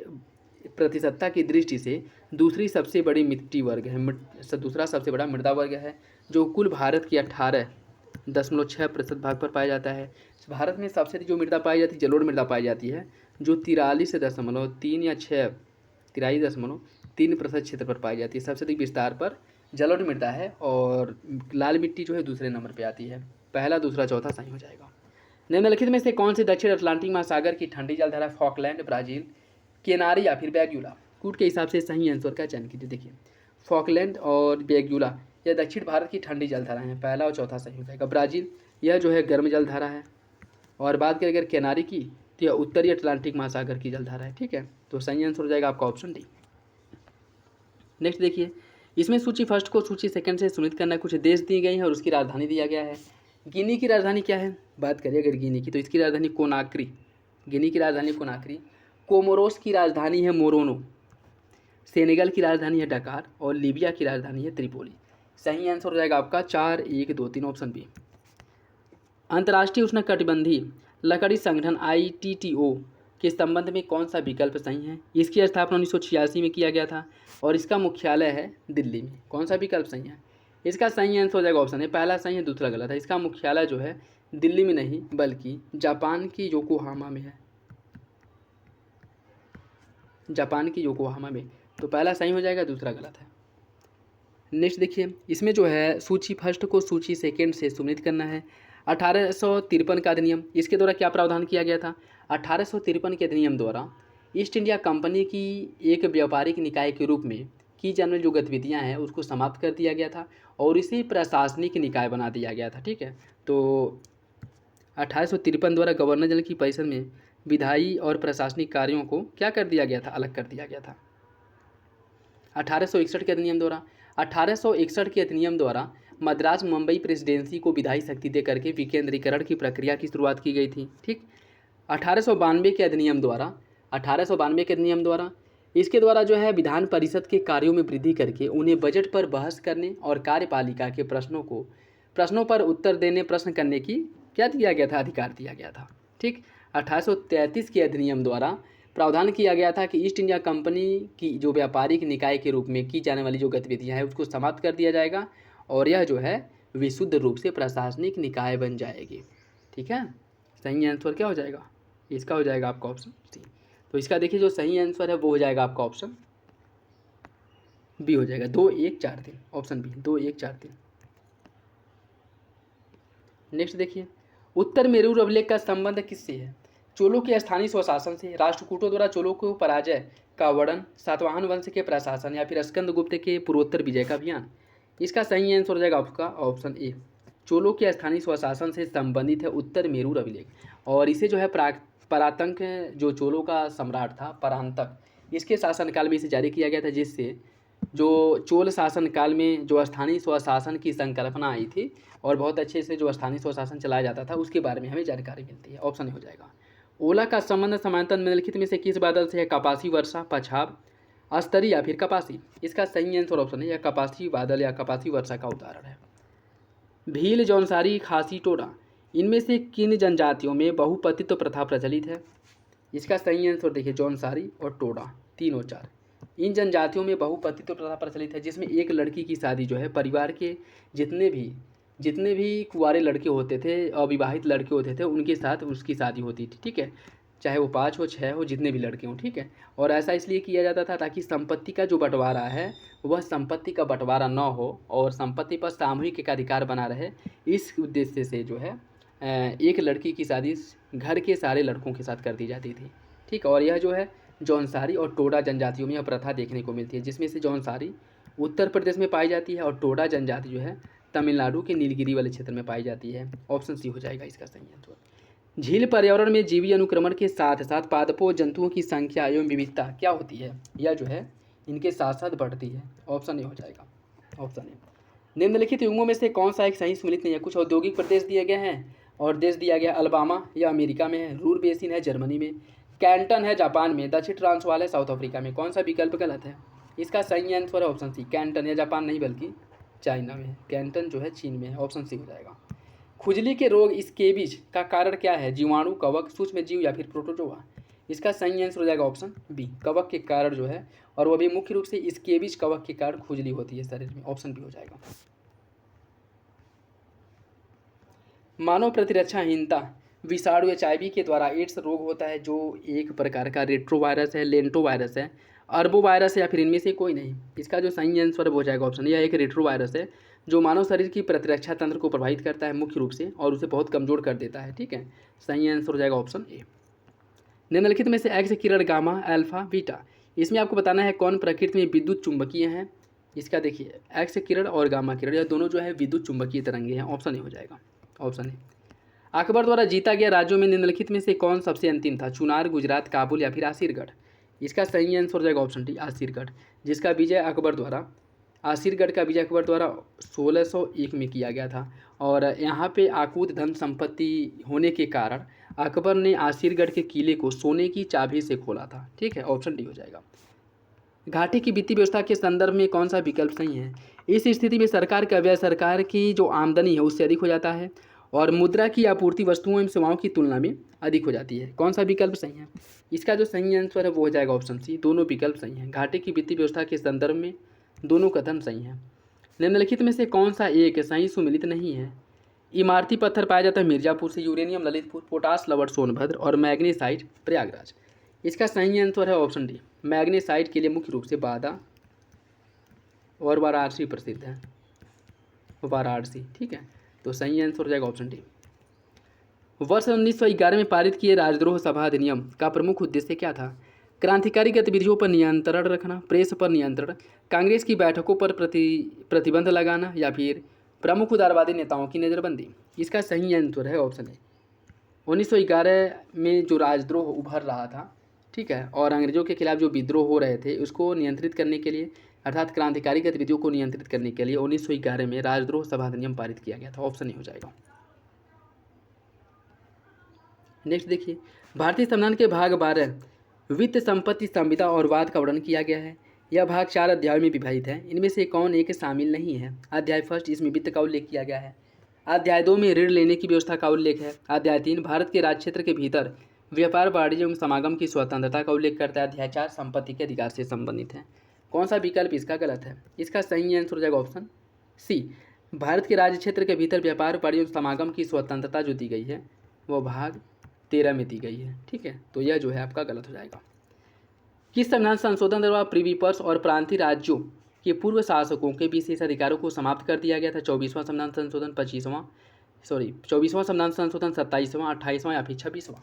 प्रतिशतता की दृष्टि से दूसरी सबसे बड़ी मिट्टी वर्ग है, दूसरा सबसे बड़ा मृदा वर्ग है, जो कुल भारत की 18.6% भाग पर पाया जाता है। भारत में सबसे अधिक जो मृदा पाई जाती है जलोढ़ मृदा पाई जाती है, जो 43.3 या 43.3% क्षेत्र पर पाई जाती है। सबसे अधिक विस्तार पर जलोढ़ मृदा है और लाल मिट्टी जो है दूसरे नंबर पर आती है। पहला, दूसरा, चौथा सही हो जाएगा। निम्नलिखित में से कौन सी दक्षिण अटलांटिक महासागर की ठंडी जलधारा फॉकलैंड, ब्राज़ील, केनारी या फिर बैग्यूला? कूट के हिसाब से सही आंसर का चयन कीजिए। देखिए फॉकलैंड और बैग्यूला यह दक्षिण भारत की ठंडी जलधारा है, पहला और चौथा सही हो जाएगा। ब्राज़ील यह जो है गर्म जलधारा है और बात करें अगर केनारी की तो यह उत्तरी अटलांटिक महासागर की जलधारा है, ठीक है। तो सही आंसर हो जाएगा आपका ऑप्शन डी। नेक्स्ट देखिए, इसमें सूची फर्स्ट को सूची सेकंड से सुनिश्चित करना, कुछ देश दिए गए हैं और उसकी राजधानी दिया गया है। गिनी की राजधानी क्या है? बात करिए अगर गिनी की तो इसकी राजधानी कोनाक्री, गिनी की राजधानी कोनाक्री। कोमोरोस की राजधानी है मोरोनो, सेनेगल की राजधानी है डकार और लीबिया की राजधानी है त्रिपोली। सही आंसर हो जाएगा आपका 4, 1, 2, 3 ऑप्शन बी। अंतर्राष्ट्रीय उष्णकटिबंधीय लकड़ी संगठन ITTO के संबंध में कौन सा विकल्प सही है? इसकी स्थापना 1986 में किया गया था और इसका मुख्यालय है दिल्ली में। कौन सा विकल्प सही है? इसका सही आंसर हो जाएगा ऑप्शन है, पहला सही है, दूसरा गलत है। इसका मुख्यालय जो है दिल्ली में नहीं बल्कि जापान की योकोहामा में है, जापान की योकोहामा में। तो पहला सही हो जाएगा, दूसरा गलत है। नेक्स्ट देखिए, इसमें जो है सूची फर्स्ट को सूची सेकेंड से सुनिश्चित करना है। 1853 का अधिनियम, इसके द्वारा क्या प्रावधान किया गया था? 1853 के अधिनियम द्वारा ईस्ट इंडिया कंपनी की एक व्यापारिक निकाय के रूप में की जाने वाली जो गतिविधियाँ हैं उसको समाप्त कर दिया गया था और इसे प्रशासनिक निकाय बना दिया गया था, ठीक है। तो 1853 द्वारा गवर्नर जनरल की परिषद में विधायी और प्रशासनिक कार्यों को क्या कर दिया गया था? अलग कर दिया गया था। 1861 के अधिनियम द्वारा 1861 के अधिनियम द्वारा मद्रास मुंबई प्रेसिडेंसी को विधायी शक्ति दे करके विकेंद्रीकरण की प्रक्रिया की शुरुआत की गई थी, ठीक। 1892 के अधिनियम द्वारा 1892 के अधिनियम द्वारा इसके द्वारा जो है विधान परिषद के कार्यों में वृद्धि करके उन्हें बजट पर बहस करने और कार्यपालिका के प्रश्नों पर उत्तर देने प्रश्न करने की क्या दिया गया था, अधिकार दिया गया था। ठीक, 1833 के अधिनियम द्वारा प्रावधान किया गया था कि ईस्ट इंडिया कंपनी की जो व्यापारिक निकाय के रूप में की जाने वाली जो गतिविधियां हैं उसको समाप्त कर दिया जाएगा और यह जो है विशुद्ध रूप से प्रशासनिक निकाय बन जाएगी। ठीक है, सही आंसर क्या हो जाएगा, इसका हो जाएगा आपका ऑप्शन सी। तो इसका देखिए जो सही आंसर है वो हो जाएगा आपका ऑप्शन बी हो जाएगा, 2143, ऑप्शन बी 2143। नेक्स्ट देखिए, उत्तर मेरूर अभिलेख का संबंध किससे है? चोलों के स्थानीय स्वशासन से, राष्ट्रकूटों द्वारा चोलों को पराजय का वर्णन, सातवाहन वंश के प्रशासन, या फिर स्कंदगुप्त के पूर्वोत्तर विजय का अभियान। इसका सही आंसर हो जाएगा आपका ऑप्शन ए, चोलों के स्थानीय स्वशासन से संबंधित है उत्तर मेरूर अभिलेख। और इसे जो है परातंक जो चोलों का सम्राट था परांतक, इसके शासनकाल में इसे जारी किया गया था, जिससे जो चोल शासनकाल में जो स्थानीय स्वशासन की संकल्पना आई थी और बहुत अच्छे से जो स्थानीय स्वशासन चलाया जाता था उसके बारे में हमें जानकारी मिलती है। ऑप्शन हो जाएगा। ओला का संबंध समांतर निम्नलिखित में से किस बादल से है? कपासी वर्षा, पछाब, अस्तरी या फिर कपासी। इसका सही आंसर ऑप्शन है यह कपासी बादल या कपासी वर्षा का उदाहरण है। भील, जौनसारी, खासी, टोडा, इनमें से किन जनजातियों में बहुपतित्व प्रथा प्रचलित है? इसका सही आंसर देखिए जौनसारी और टोडा, 3 और 4। इन जनजातियों में बहुपतित्व प्रथा प्रचलित है, जिसमें एक लड़की की शादी जो है परिवार के जितने भी कुंवारे लड़के होते थे, अविवाहित लड़के होते थे, उनके साथ उसकी शादी होती थी। ठीक है, चाहे वो 5 हो, 6 हो, जितने भी लड़के हों। ठीक है, और ऐसा इसलिए किया जाता था ताकि संपत्ति का जो बंटवारा है वह संपत्ति का बंटवारा न हो और संपत्ति पर सामूहिक एकाधिकार बना रहे। इस उद्देश्य से जो है एक लड़की की शादी घर के सारे लड़कों के साथ कर दी जाती थी। ठीक, और यह जो है जौनसारी और टोडा जनजातियों में यह प्रथा देखने को मिलती है, जिसमें से जौनसारी उत्तर प्रदेश में पाई जाती है और टोडा जनजाति जो है तमिलनाडु के नीलगिरी वाले क्षेत्र में पाई जाती है। ऑप्शन सी हो जाएगा इसका सही आंसर। झील पर्यावरण में जीवी अनुक्रमण के साथ साथ पादपों जंतुओं की संख्या एवं विविधता क्या होती है? यह जो है इनके साथ साथ बढ़ती है। ऑप्शन ए हो जाएगा, ऑप्शन ए। निम्नलिखित युगों में से कौन सा एक सही सम्मिलित नहीं है? कुछ औद्योगिक प्रदेश दिए गए हैं और देश दिया गया अल्बामा या अमेरिका में है, रूर बेसिन है जर्मनी में, कैंटन है जापान में, दक्षिण ट्रांसवाल है साउथ अफ्रीका में। कौन सा विकल्प गलत है? इसका सही आंसर है ऑप्शन सी, कैंटन, या जापान नहीं बल्कि चाइना में है। कैंटन जो है चीन में है। ऑप्शन सी हो जाएगा। खुजली के रोग स्केबीज का कारण क्या है? जीवाणु, कवक, सूक्ष्म जीव या फिर प्रोटोजोआ। इसका सही आंसर हो जाएगा ऑप्शन बी, कवक के कारण जो है, और वह भी मुख्य रूप से स्केबीज कवक के कारण खुजली होती है शरीर में। ऑप्शन बी हो जाएगा। मानव प्रतिरक्षाहीनता विषाणु HIV के द्वारा एड्स रोग होता है, जो एक प्रकार का रेट्रोवायरस है, लेंटोवायरस है, अर्बोवायरस है, या फिर इनमें से कोई नहीं। इसका जो सही आंसर हो जाएगा ऑप्शन, यह एक रेट्रोवायरस है जो मानव शरीर की प्रतिरक्षा तंत्र को प्रभावित करता है मुख्य रूप से, और उसे बहुत कमजोर कर देता है। ठीक है, सही आंसर हो जाएगा ऑप्शन ए। निम्नलिखित में से एक्स किरण, गामा, अल्फा, बीटा, इसमें आपको बताना है कौन प्रकृति में विद्युत चुंबकीय हैं। इसका देखिए एक्स किरण और गामा किरण यह दोनों जो है विद्युत चुंबकीय तरंगे हैं। ऑप्शन ए हो जाएगा, ऑप्शन ए। अकबर द्वारा जीता गया राज्यों में निम्नलिखित में से कौन सबसे अंतिम था? चुनार, गुजरात, काबुल या फिर आसिरगढ़। इसका सही आंसर हो जाएगा ऑप्शन डी, आसिरगढ़, जिसका विजय अकबर द्वारा, आसिरगढ़ का विजय अकबर द्वारा 1601 में किया गया था। और यहाँ पे आकूत धन संपत्ति होने के कारण अकबर ने आसिरगढ़ के किले को सोने की चाबी से खोला था। ठीक है, ऑप्शन डी हो जाएगा। घाटे की वित्तीय व्यवस्था के संदर्भ में कौन सा विकल्प सही है? इस स्थिति में सरकार का व्यय सरकार की जो आमदनी है उससे अधिक हो जाता है और मुद्रा की आपूर्ति वस्तुओं एवं सेवाओं की तुलना में अधिक हो जाती है। कौन सा विकल्प सही है? इसका जो सही आंसर है वो हो जाएगा ऑप्शन सी, दोनों विकल्प सही हैं। घाटे की वित्तीय व्यवस्था के संदर्भ में दोनों कथन सही हैं। निम्नलिखित में से कौन सा एक सही सुमिलित नहीं है? इमारती पत्थर पाया जाता है मिर्जापुर से, यूरेनियम ललितपुर, पोटास लवण सोनभद्र और मैग्नीसाइट प्रयागराज। इसका सही आंसर है ऑप्शन डी, मैग्नीसाइट के लिए मुख्य रूप से बादा और वाराणसी प्रसिद्ध है, वाराणसी। ठीक है, तो सही आंसर हो जाएगा ऑप्शन डी। वर्ष 1911 में पारित किए राजद्रोह सभा अधिनियम का प्रमुख उद्देश्य क्या था? क्रांतिकारी गतिविधियों पर नियंत्रण रखना, प्रेस पर नियंत्रण, कांग्रेस की बैठकों पर प्रतिबंध लगाना या फिर प्रमुख उदारवादी नेताओं की नज़रबंदी। इसका सही आंसर है ऑप्शन ए। 1911 में जो राजद्रोह उभर रहा था, ठीक है, और अंग्रेजों के खिलाफ जो विद्रोह हो रहे थे उसको नियंत्रित करने के लिए, अर्थात क्रांतिकारी गतिविधियों को नियंत्रित करने के लिए 1911 में राजद्रोह सभा अधिनियम पारित किया गया था। ऑप्शन ए हो जाएगा। नेक्स्ट देखिए, भारतीय संविधान के भाग 12 वित्त संपत्ति संविदा और वाद का वर्णन किया गया है। यह भाग 4 अध्यायों में विभाजित है। इनमें से कौन एक शामिल नहीं है? अध्याय फर्स्ट, इसमें वित्त का उल्लेख किया गया है। अध्याय 2 में ऋण लेने की व्यवस्था का उल्लेख है। अध्याय 3 भारत के राज्य क्षेत्र के भीतर व्यापार वाणिज्य एवं समागम की स्वतंत्रता का उल्लेख करता है। अध्याय 4 संपत्ति के अधिकार से संबंधित है। कौन सा विकल्प इसका गलत है? इसका सही आंसर हो जाएगा ऑप्शन सी। भारत के राज्य क्षेत्र के भीतर व्यापार वाणिज्य एवं समागम की स्वतंत्रता जो दी गई है वो भाग 13 में दी गई है। ठीक है, तो यह जो है आपका गलत हो जाएगा। किस संविधान संशोधन द्वारा प्रिवी पर्स और प्रांतीय राज्यों के पूर्व शासकों के विशेष अधिकारों को समाप्त कर दिया गया था? 24वां संविधान संशोधन, 24वां संविधान संशोधन, 27वां, 28वां या फिर 26वां?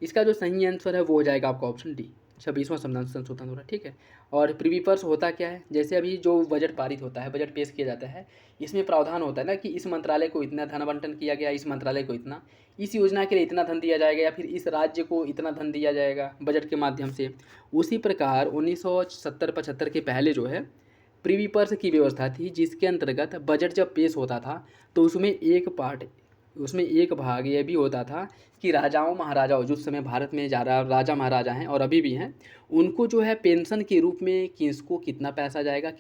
इसका जो सही आंसर है वो हो जाएगा आपका ऑप्शन डी, 26वां संविधान संशोधन द्वारा। ठीक है, और प्रिवी पर्स होता क्या है? जैसे अभी जो बजट पारित होता है, बजट पेश किया जाता है, इसमें प्रावधान होता है ना कि इस मंत्रालय को इतना धन आवंटन किया गया, इस मंत्रालय को इतना, इस योजना के लिए इतना धन दिया जाएगा या फिर इस राज्य को इतना धन दिया जाएगा बजट के माध्यम से। उसी प्रकार 1970-75 के पहले जो है प्रिवी पर्स की व्यवस्था थी, जिसके अंतर्गत बजट जब पेश होता था तो उसमें एक भाग यह भी होता था कि राजाओं महाराजाओं, जो समय भारत में ज़्यादा राजा महाराजा हैं और अभी भी हैं, उनको जो है पेंशन के रूप में किसको कितना पैसा जाएगा,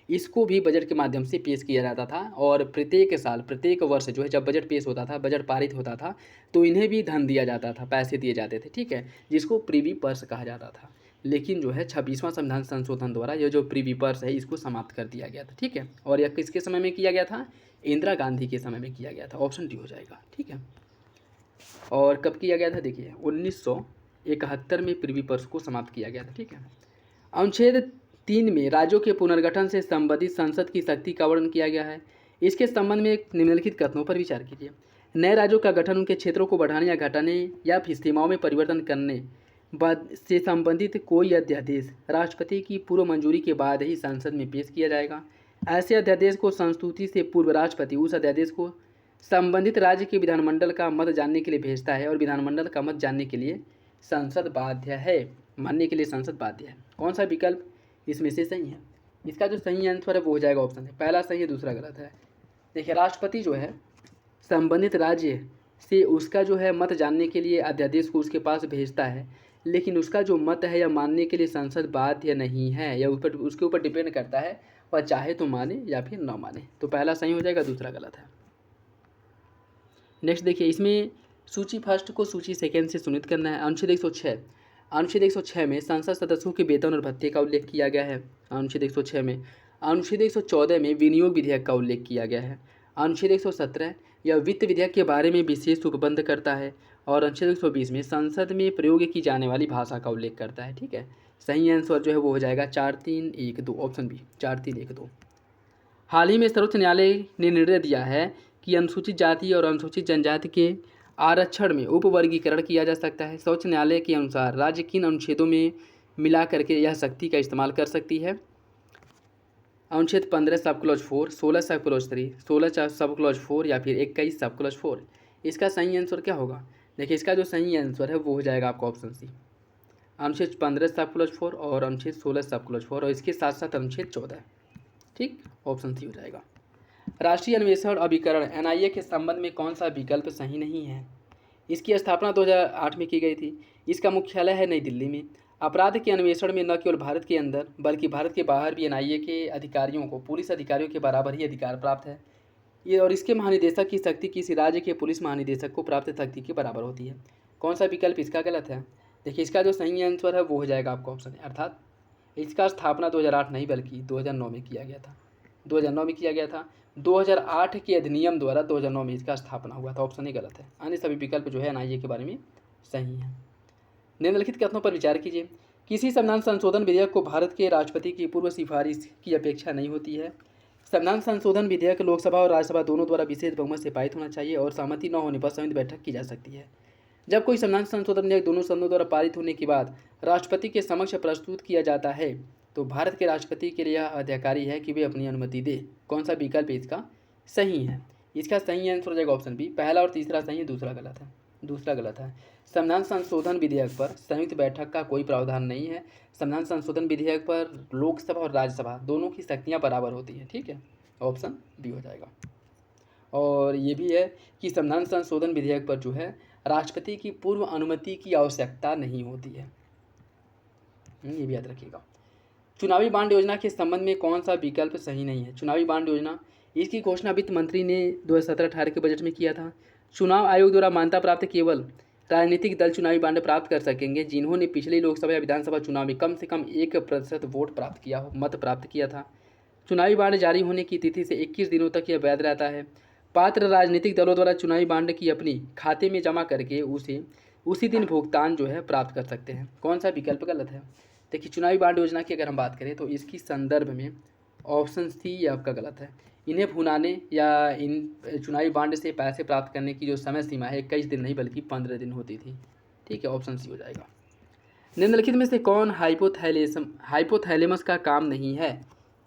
इसको भी बजट के माध्यम से पेश किया जाता था। और प्रत्येक साल, प्रत्येक वर्ष जो है जब बजट पेश होता था, बजट पारित होता था, तो इन्हें भी धन दिया जाता था, पैसे दिए जाते थे। ठीक है, जिसको प्रिवी पर्स कहा जाता था। लेकिन जो है 26वां संविधान संशोधन द्वारा यह जो प्रिवी पर्स है इसको समाप्त कर दिया गया था। ठीक है, और यह किसके समय में किया गया था? इंदिरा गांधी के समय में किया गया था। ऑप्शन डी हो जाएगा। ठीक है, और कब किया गया था? देखिए 1971 में प्रिवी पर्स को समाप्त किया गया था। ठीक है, अनुच्छेद 3 में राज्यों के पुनर्गठन से संबंधित संसद की शक्ति का वर्णन किया गया है। इसके संबंध में निम्नलिखित कथनों पर विचार कीजिए। नए राज्यों का गठन उनके क्षेत्रों को बढ़ाने या घटाने या फिर सीमाओं में परिवर्तन करने बाद से संबंधित कोई अध्यादेश राष्ट्रपति की पूर्व मंजूरी के बाद ही संसद में पेश किया जाएगा। ऐसे अध्यादेश को संस्तुति से पूर्व राष्ट्रपति उस अध्यादेश को संबंधित राज्य के विधानमंडल का मत जानने के लिए भेजता है और विधानमंडल का मत जानने के लिए संसद बाध्य है, मानने के लिए संसद बाध्य है। कौन सा विकल्प इसमें से सही है? इसका जो सही आंसर है वो हो जाएगा ऑप्शन है, पहला सही है, दूसरा गलत है। देखिए राष्ट्रपति जो है संबंधित राज्य से उसका जो है मत जानने के लिए अध्यादेश को उसके पास भेजता है, लेकिन उसका जो मत है या मानने के लिए संसद बाध्य नहीं है, या उसके ऊपर डिपेंड करता है, वह चाहे तो माने या फिर ना माने। तो पहला सही हो जाएगा, दूसरा गलत है। नेक्स्ट देखिए, इसमें सूची फर्स्ट को सूची सेकेंड से सुनित करना है। अनुच्छेद 106 में संसद सदस्यों के वेतन और भत्ते का उल्लेख किया गया है। अनुच्छेद 106 में। अनुच्छेद 114 में विनियोग विधेयक का उल्लेख किया गया है। अनुच्छेद 117 यह वित्त विधेयक के बारे में विशेष उपबंध करता है। और अनुच्छेद 120 में संसद में प्रयोग की जाने वाली भाषा का उल्लेख करता है। ठीक है, सही आंसर जो है वो हो जाएगा 4312, ऑप्शन बी 4312। हाल ही में सर्वोच्च न्यायालय ने निर्णय दिया है कि अनुसूचित जाति और अनुसूचित जनजाति के आरक्षण में उपवर्गीकरण किया जा सकता है। सर्वोच्च न्यायालय के अनुसार राज्य किन अनुच्छेदों में मिला करके यह शक्ति का इस्तेमाल कर सकती है? अनुच्छेद 15 sub clause 4, 16 sub clause 3, 16 sub clause 4 या फिर 21 सब क्लॉज 4? इसका सही आंसर क्या होगा? देखिए इसका जो सही आंसर है वो हो जाएगा आपका ऑप्शन सी, अनुच्छेद 15 सब क्लॉज 4 और अनुच्छेद 16 सब क्लॉज 4 और इसके साथ साथ अनुच्छेद 14। ठीक, ऑप्शन सी हो जाएगा। राष्ट्रीय अन्वेषण अभिकरण NIA के संबंध में कौन सा विकल्प सही नहीं है? इसकी स्थापना 2008 में की गई थी। इसका मुख्यालय है नई दिल्ली में। अपराध के अन्वेषण में न केवल भारत के अंदर बल्कि भारत के बाहर भी NIA के अधिकारियों को पुलिस अधिकारियों के बराबर ही अधिकार प्राप्त है। ये और इसके महानिदेशक की शक्ति किसी राज्य के पुलिस महानिदेशक को प्राप्त शक्ति के बराबर होती है। कौन सा विकल्प इसका गलत है? देखिए इसका जो सही आंसर है वो हो जाएगा आपका ऑप्शन है, अर्थात इसका स्थापना 2008 नहीं बल्कि 2009 में किया गया था। 2009 में किया गया था। 2008 के अधिनियम द्वारा 2009 में इसका स्थापना हुआ था। ऑप्शन ही गलत है। अन्य सभी विकल्प जो है NIA के बारे में सही है। निम्नलिखित कथनों पर विचार कीजिए। किसी संविधान संशोधन विधेयक को भारत के राष्ट्रपति की पूर्व सिफारिश की अपेक्षा नहीं होती है। संविधान संशोधन विधेयक लोकसभा और राज्यसभा दोनों द्वारा विशेष बहुमत से पारित होना चाहिए और सहमति न होने पर संयुक्त बैठक की जा सकती है। जब कोई संविधान संशोधन विधेयक दोनों सदनों द्वारा पारित होने के बाद राष्ट्रपति के समक्ष प्रस्तुत किया जाता है तो भारत के राष्ट्रपति के लिए यह अधिकारी है कि वे अपनी अनुमति दे। कौन सा विकल्प इसका सही है? इसका सही आंसर हो जाएगा ऑप्शन बी, पहला और तीसरा सही है, दूसरा गलत है। संविधान संशोधन विधेयक पर संयुक्त बैठक का कोई प्रावधान नहीं है। संविधान संशोधन विधेयक पर लोकसभा और राज्यसभा दोनों की शक्तियाँ बराबर होती हैं। ठीक है, ऑप्शन बी हो जाएगा। और ये भी है कि संविधान संशोधन विधेयक पर जो है राष्ट्रपति की पूर्व अनुमति की आवश्यकता नहीं होती है। ये भी याद रखिएगा। चुनावी बांड योजना के संबंध में कौन सा विकल्प सही नहीं है? चुनावी बांड योजना, इसकी घोषणा वित्त मंत्री ने 2017-18 के बजट में किया था। चुनाव आयोग द्वारा मान्यता प्राप्त केवल राजनीतिक दल चुनावी बांड प्राप्त कर सकेंगे जिन्होंने पिछले लोकसभा या विधानसभा चुनाव में कम से कम 1% वोट प्राप्त किया हो, मत प्राप्त किया था। चुनावी बांड जारी होने की तिथि से 21 दिनों तक यह वैध रहता है। पात्र राजनीतिक दलों द्वारा चुनावी बांड की अपनी खाते में जमा करके उसे उसी दिन भुगतान जो है प्राप्त कर सकते हैं। कौन सा विकल्प गलत है? देखिए, चुनावी बांड योजना की अगर हम बात करें तो इसकी संदर्भ में ऑप्शन सी ये आपका गलत है। इन्हें भुनाने या इन चुनावी बांड से पैसे प्राप्त करने की जो समय सीमा है 21 दिन नहीं बल्कि 15 दिन होती थी। ठीक है, ऑप्शन सी हो जाएगा। निम्नलिखित में से कौन हाइपोथैलेमस का काम नहीं है?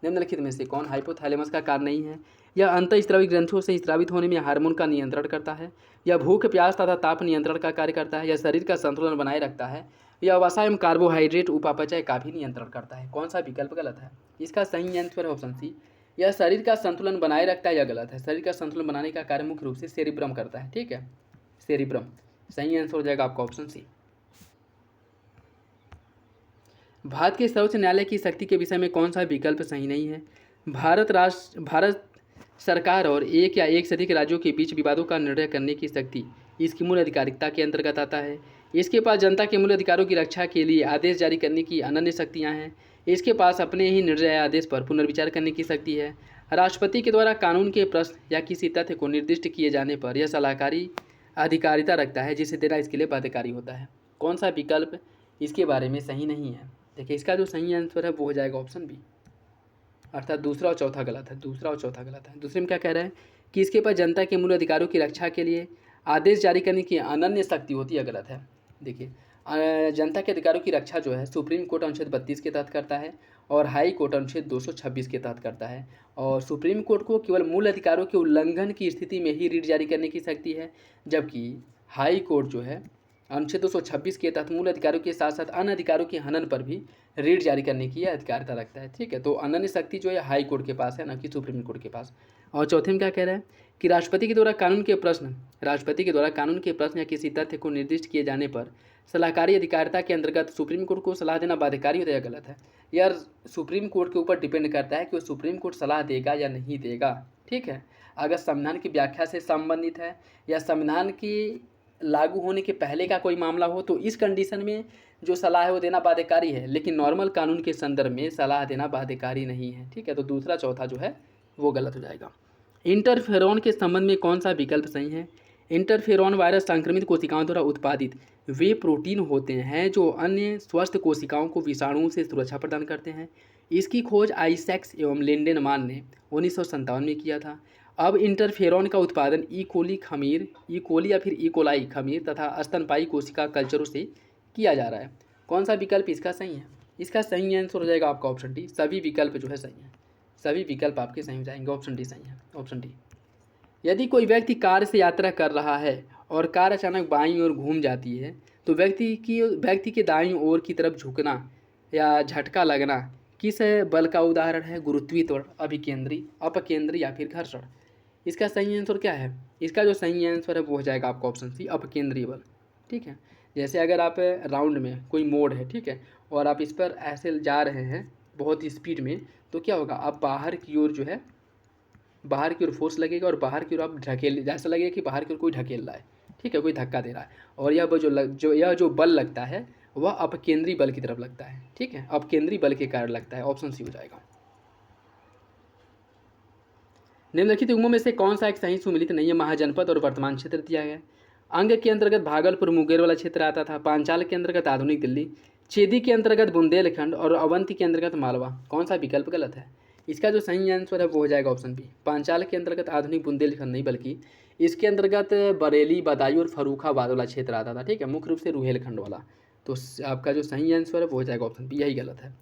निम्नलिखित में से कौन हाइपोथैलेमस का कार्य नहीं है? यह अंतःस्रावी ग्रंथियों से स्रावित होने में हार्मोन का नियंत्रण करता है। यह भूख, प्यास तथा ताप नियंत्रण का कार्य करता है। यह शरीर का संतुलन बनाए रखता है। यह वसा एवं कार्बोहाइड्रेट उपापचय का भी नियंत्रण करता है। कौन सा विकल्प गलत है? इसका सही आंसर है ऑप्शन सी। यह शरीर का संतुलन बनाए रखता है, यह गलत है। शरीर का संतुलन बनाने का कार्य मुख्य रूप से सेरिब्रम करता है। ठीक है, सेरिब्रम। सही आंसर हो जाएगा आपका ऑप्शन सी। भारत के सर्वोच्च न्यायालय की शक्ति के विषय में कौन सा विकल्प सही नहीं है? भारत सरकार और एक या एक से अधिक राज्यों के बीच विवादों का निर्णय करने की शक्ति इसकी मूल अधिकारिकता के अंतर्गत आता है। इसके पास जनता के मूल अधिकारों की रक्षा के लिए आदेश जारी करने की अनन्य शक्तियाँ हैं। इसके पास अपने ही निर्णय आदेश पर पुनर्विचार करने की शक्ति है। राष्ट्रपति के द्वारा कानून के प्रश्न या किसी तथ्य को निर्दिष्ट किए जाने पर यह सलाहकारी अधिकारिता रखता है, जिसे देना इसके लिए बाध्यकारी होता है। कौन सा विकल्प इसके बारे में सही नहीं है? देखिए, इसका जो सही आंसर है वो हो जाएगा ऑप्शन बी, अर्थात दूसरा और चौथा गलत है। दूसरा और चौथा गलत है। दूसरे में क्या कह रहा है कि इसके पास जनता के मूल अधिकारों की रक्षा के लिए आदेश जारी करने की अनन्य शक्ति होती है, गलत है। देखिए, जनता के अधिकारों की रक्षा जो है सुप्रीम कोर्ट अनुच्छेद 32 के तहत करता है और हाई कोर्ट अनुच्छेद 226 के तहत करता है। और सुप्रीम कोर्ट को केवल मूल अधिकारों के उल्लंघन की स्थिति में ही रिट जारी करने की शक्ति है, जबकि हाई कोर्ट जो है अनुच्छेद 226 के तहत मूल अधिकारों के साथ साथ अन्य अधिकारों के हनन पर भी रिट जारी करने की अधिकारिता रखता है। ठीक है, तो अनन्य शक्ति जो है हाई कोर्ट के पास है, न कि सुप्रीम कोर्ट के पास। और चौथे में क्या कह रहा है कि राष्ट्रपति के द्वारा कानून के प्रश्न या किसी तथ्य को निर्दिष्ट किए जाने पर सलाहकारी अधिकारिता के अंतर्गत सुप्रीम कोर्ट को सलाह देना बाध्यकारी होता है, गलत है। यह सुप्रीम कोर्ट के ऊपर डिपेंड करता है कि वो सुप्रीम कोर्ट सलाह देगा या नहीं देगा। ठीक है, अगर संविधान की व्याख्या से संबंधित है या संविधान की लागू होने के पहले का कोई मामला हो तो इस कंडीशन में जो सलाह है वो देना बाध्यकारी है, लेकिन नॉर्मल कानून के संदर्भ में सलाह देना बाध्यकारी नहीं है। ठीक है, तो दूसरा चौथा जो है वो गलत हो जाएगा। इंटरफेरॉन के संबंध में कौन सा विकल्प सही है? इंटरफेरॉन वायरस संक्रमित कोशिकाओं द्वारा उत्पादित वे प्रोटीन होते हैं जो अन्य स्वस्थ कोशिकाओं को विषाणुओं से सुरक्षा प्रदान करते हैं। इसकी खोज आइजैक्स एवं लिंडेनमान ने 1957 में किया था। अब इंटरफेरॉन का उत्पादन ई कोली या फिर ई कोलाई खमीर तथा स्तनपायी कोशिका कल्चरों से किया जा रहा है। कौन सा विकल्प इसका सही है? इसका सही आंसर हो जाएगा आपका ऑप्शन डी। सभी विकल्प जो है सही है, सभी विकल्प आपके सही हो जाएंगे। ऑप्शन डी सही है, ऑप्शन डी। यदि कोई व्यक्ति कार से यात्रा कर रहा है और कार अचानक बाईं ओर घूम जाती है तो व्यक्ति के दाईं ओर की तरफ झुकना या झटका लगना किस बल का उदाहरण है? गुरुत्वीय, अभिकेंद्री, अपकेंद्री या फिर घर्षण। इसका सही आंसर क्या है? इसका जो सही आंसर है वो हो जाएगा आपका ऑप्शन सी, अपकेंद्रीय बल। ठीक है, जैसे अगर आप राउंड में कोई मोड़ है, ठीक है, और आप इस पर ऐसे जा रहे हैं बहुत ही स्पीड में, तो क्या होगा, आप बाहर की ओर फोर्स लगेगा और बाहर की ओर आप जैसा लगेगा कि बाहर की ओर कोई ढकेल रहा है। ठीक है, कोई धक्का दे रहा है, और यह जो बल लगता है वह अपकेंद्रीय बल की तरफ लगता है। ठीक है, अपकेंद्रीय बल के कारण लगता है। ऑप्शन सी हो जाएगा। निम्नलिखित युग्मों में से कौन सा एक सही सुमिलित नहीं है? महाजनपद और वर्तमान क्षेत्र दिया गया है। अंग के अंतर्गत भागलपुर मुंगेर वाला क्षेत्र आता था। पांचाल के अंतर्गत आधुनिक दिल्ली, चेदी के अंतर्गत बुंदेलखंड और अवंती के अंतर्गत मालवा। कौन सा विकल्प गलत है? इसका जो सही आंसर है वो हो जाएगा ऑप्शन बी। पांचाल के अंतर्गत आधुनिक बुंदेलखंड नहीं बल्कि इसके अंतर्गत बरेली, बदायूं और फर्रुखाबाद वाला क्षेत्र आता था। ठीक है, मुख्य रूप से रुहेलखंड वाला। तो आपका जो सही आंसर है वो हो जाएगा ऑप्शन बी, यही गलत है।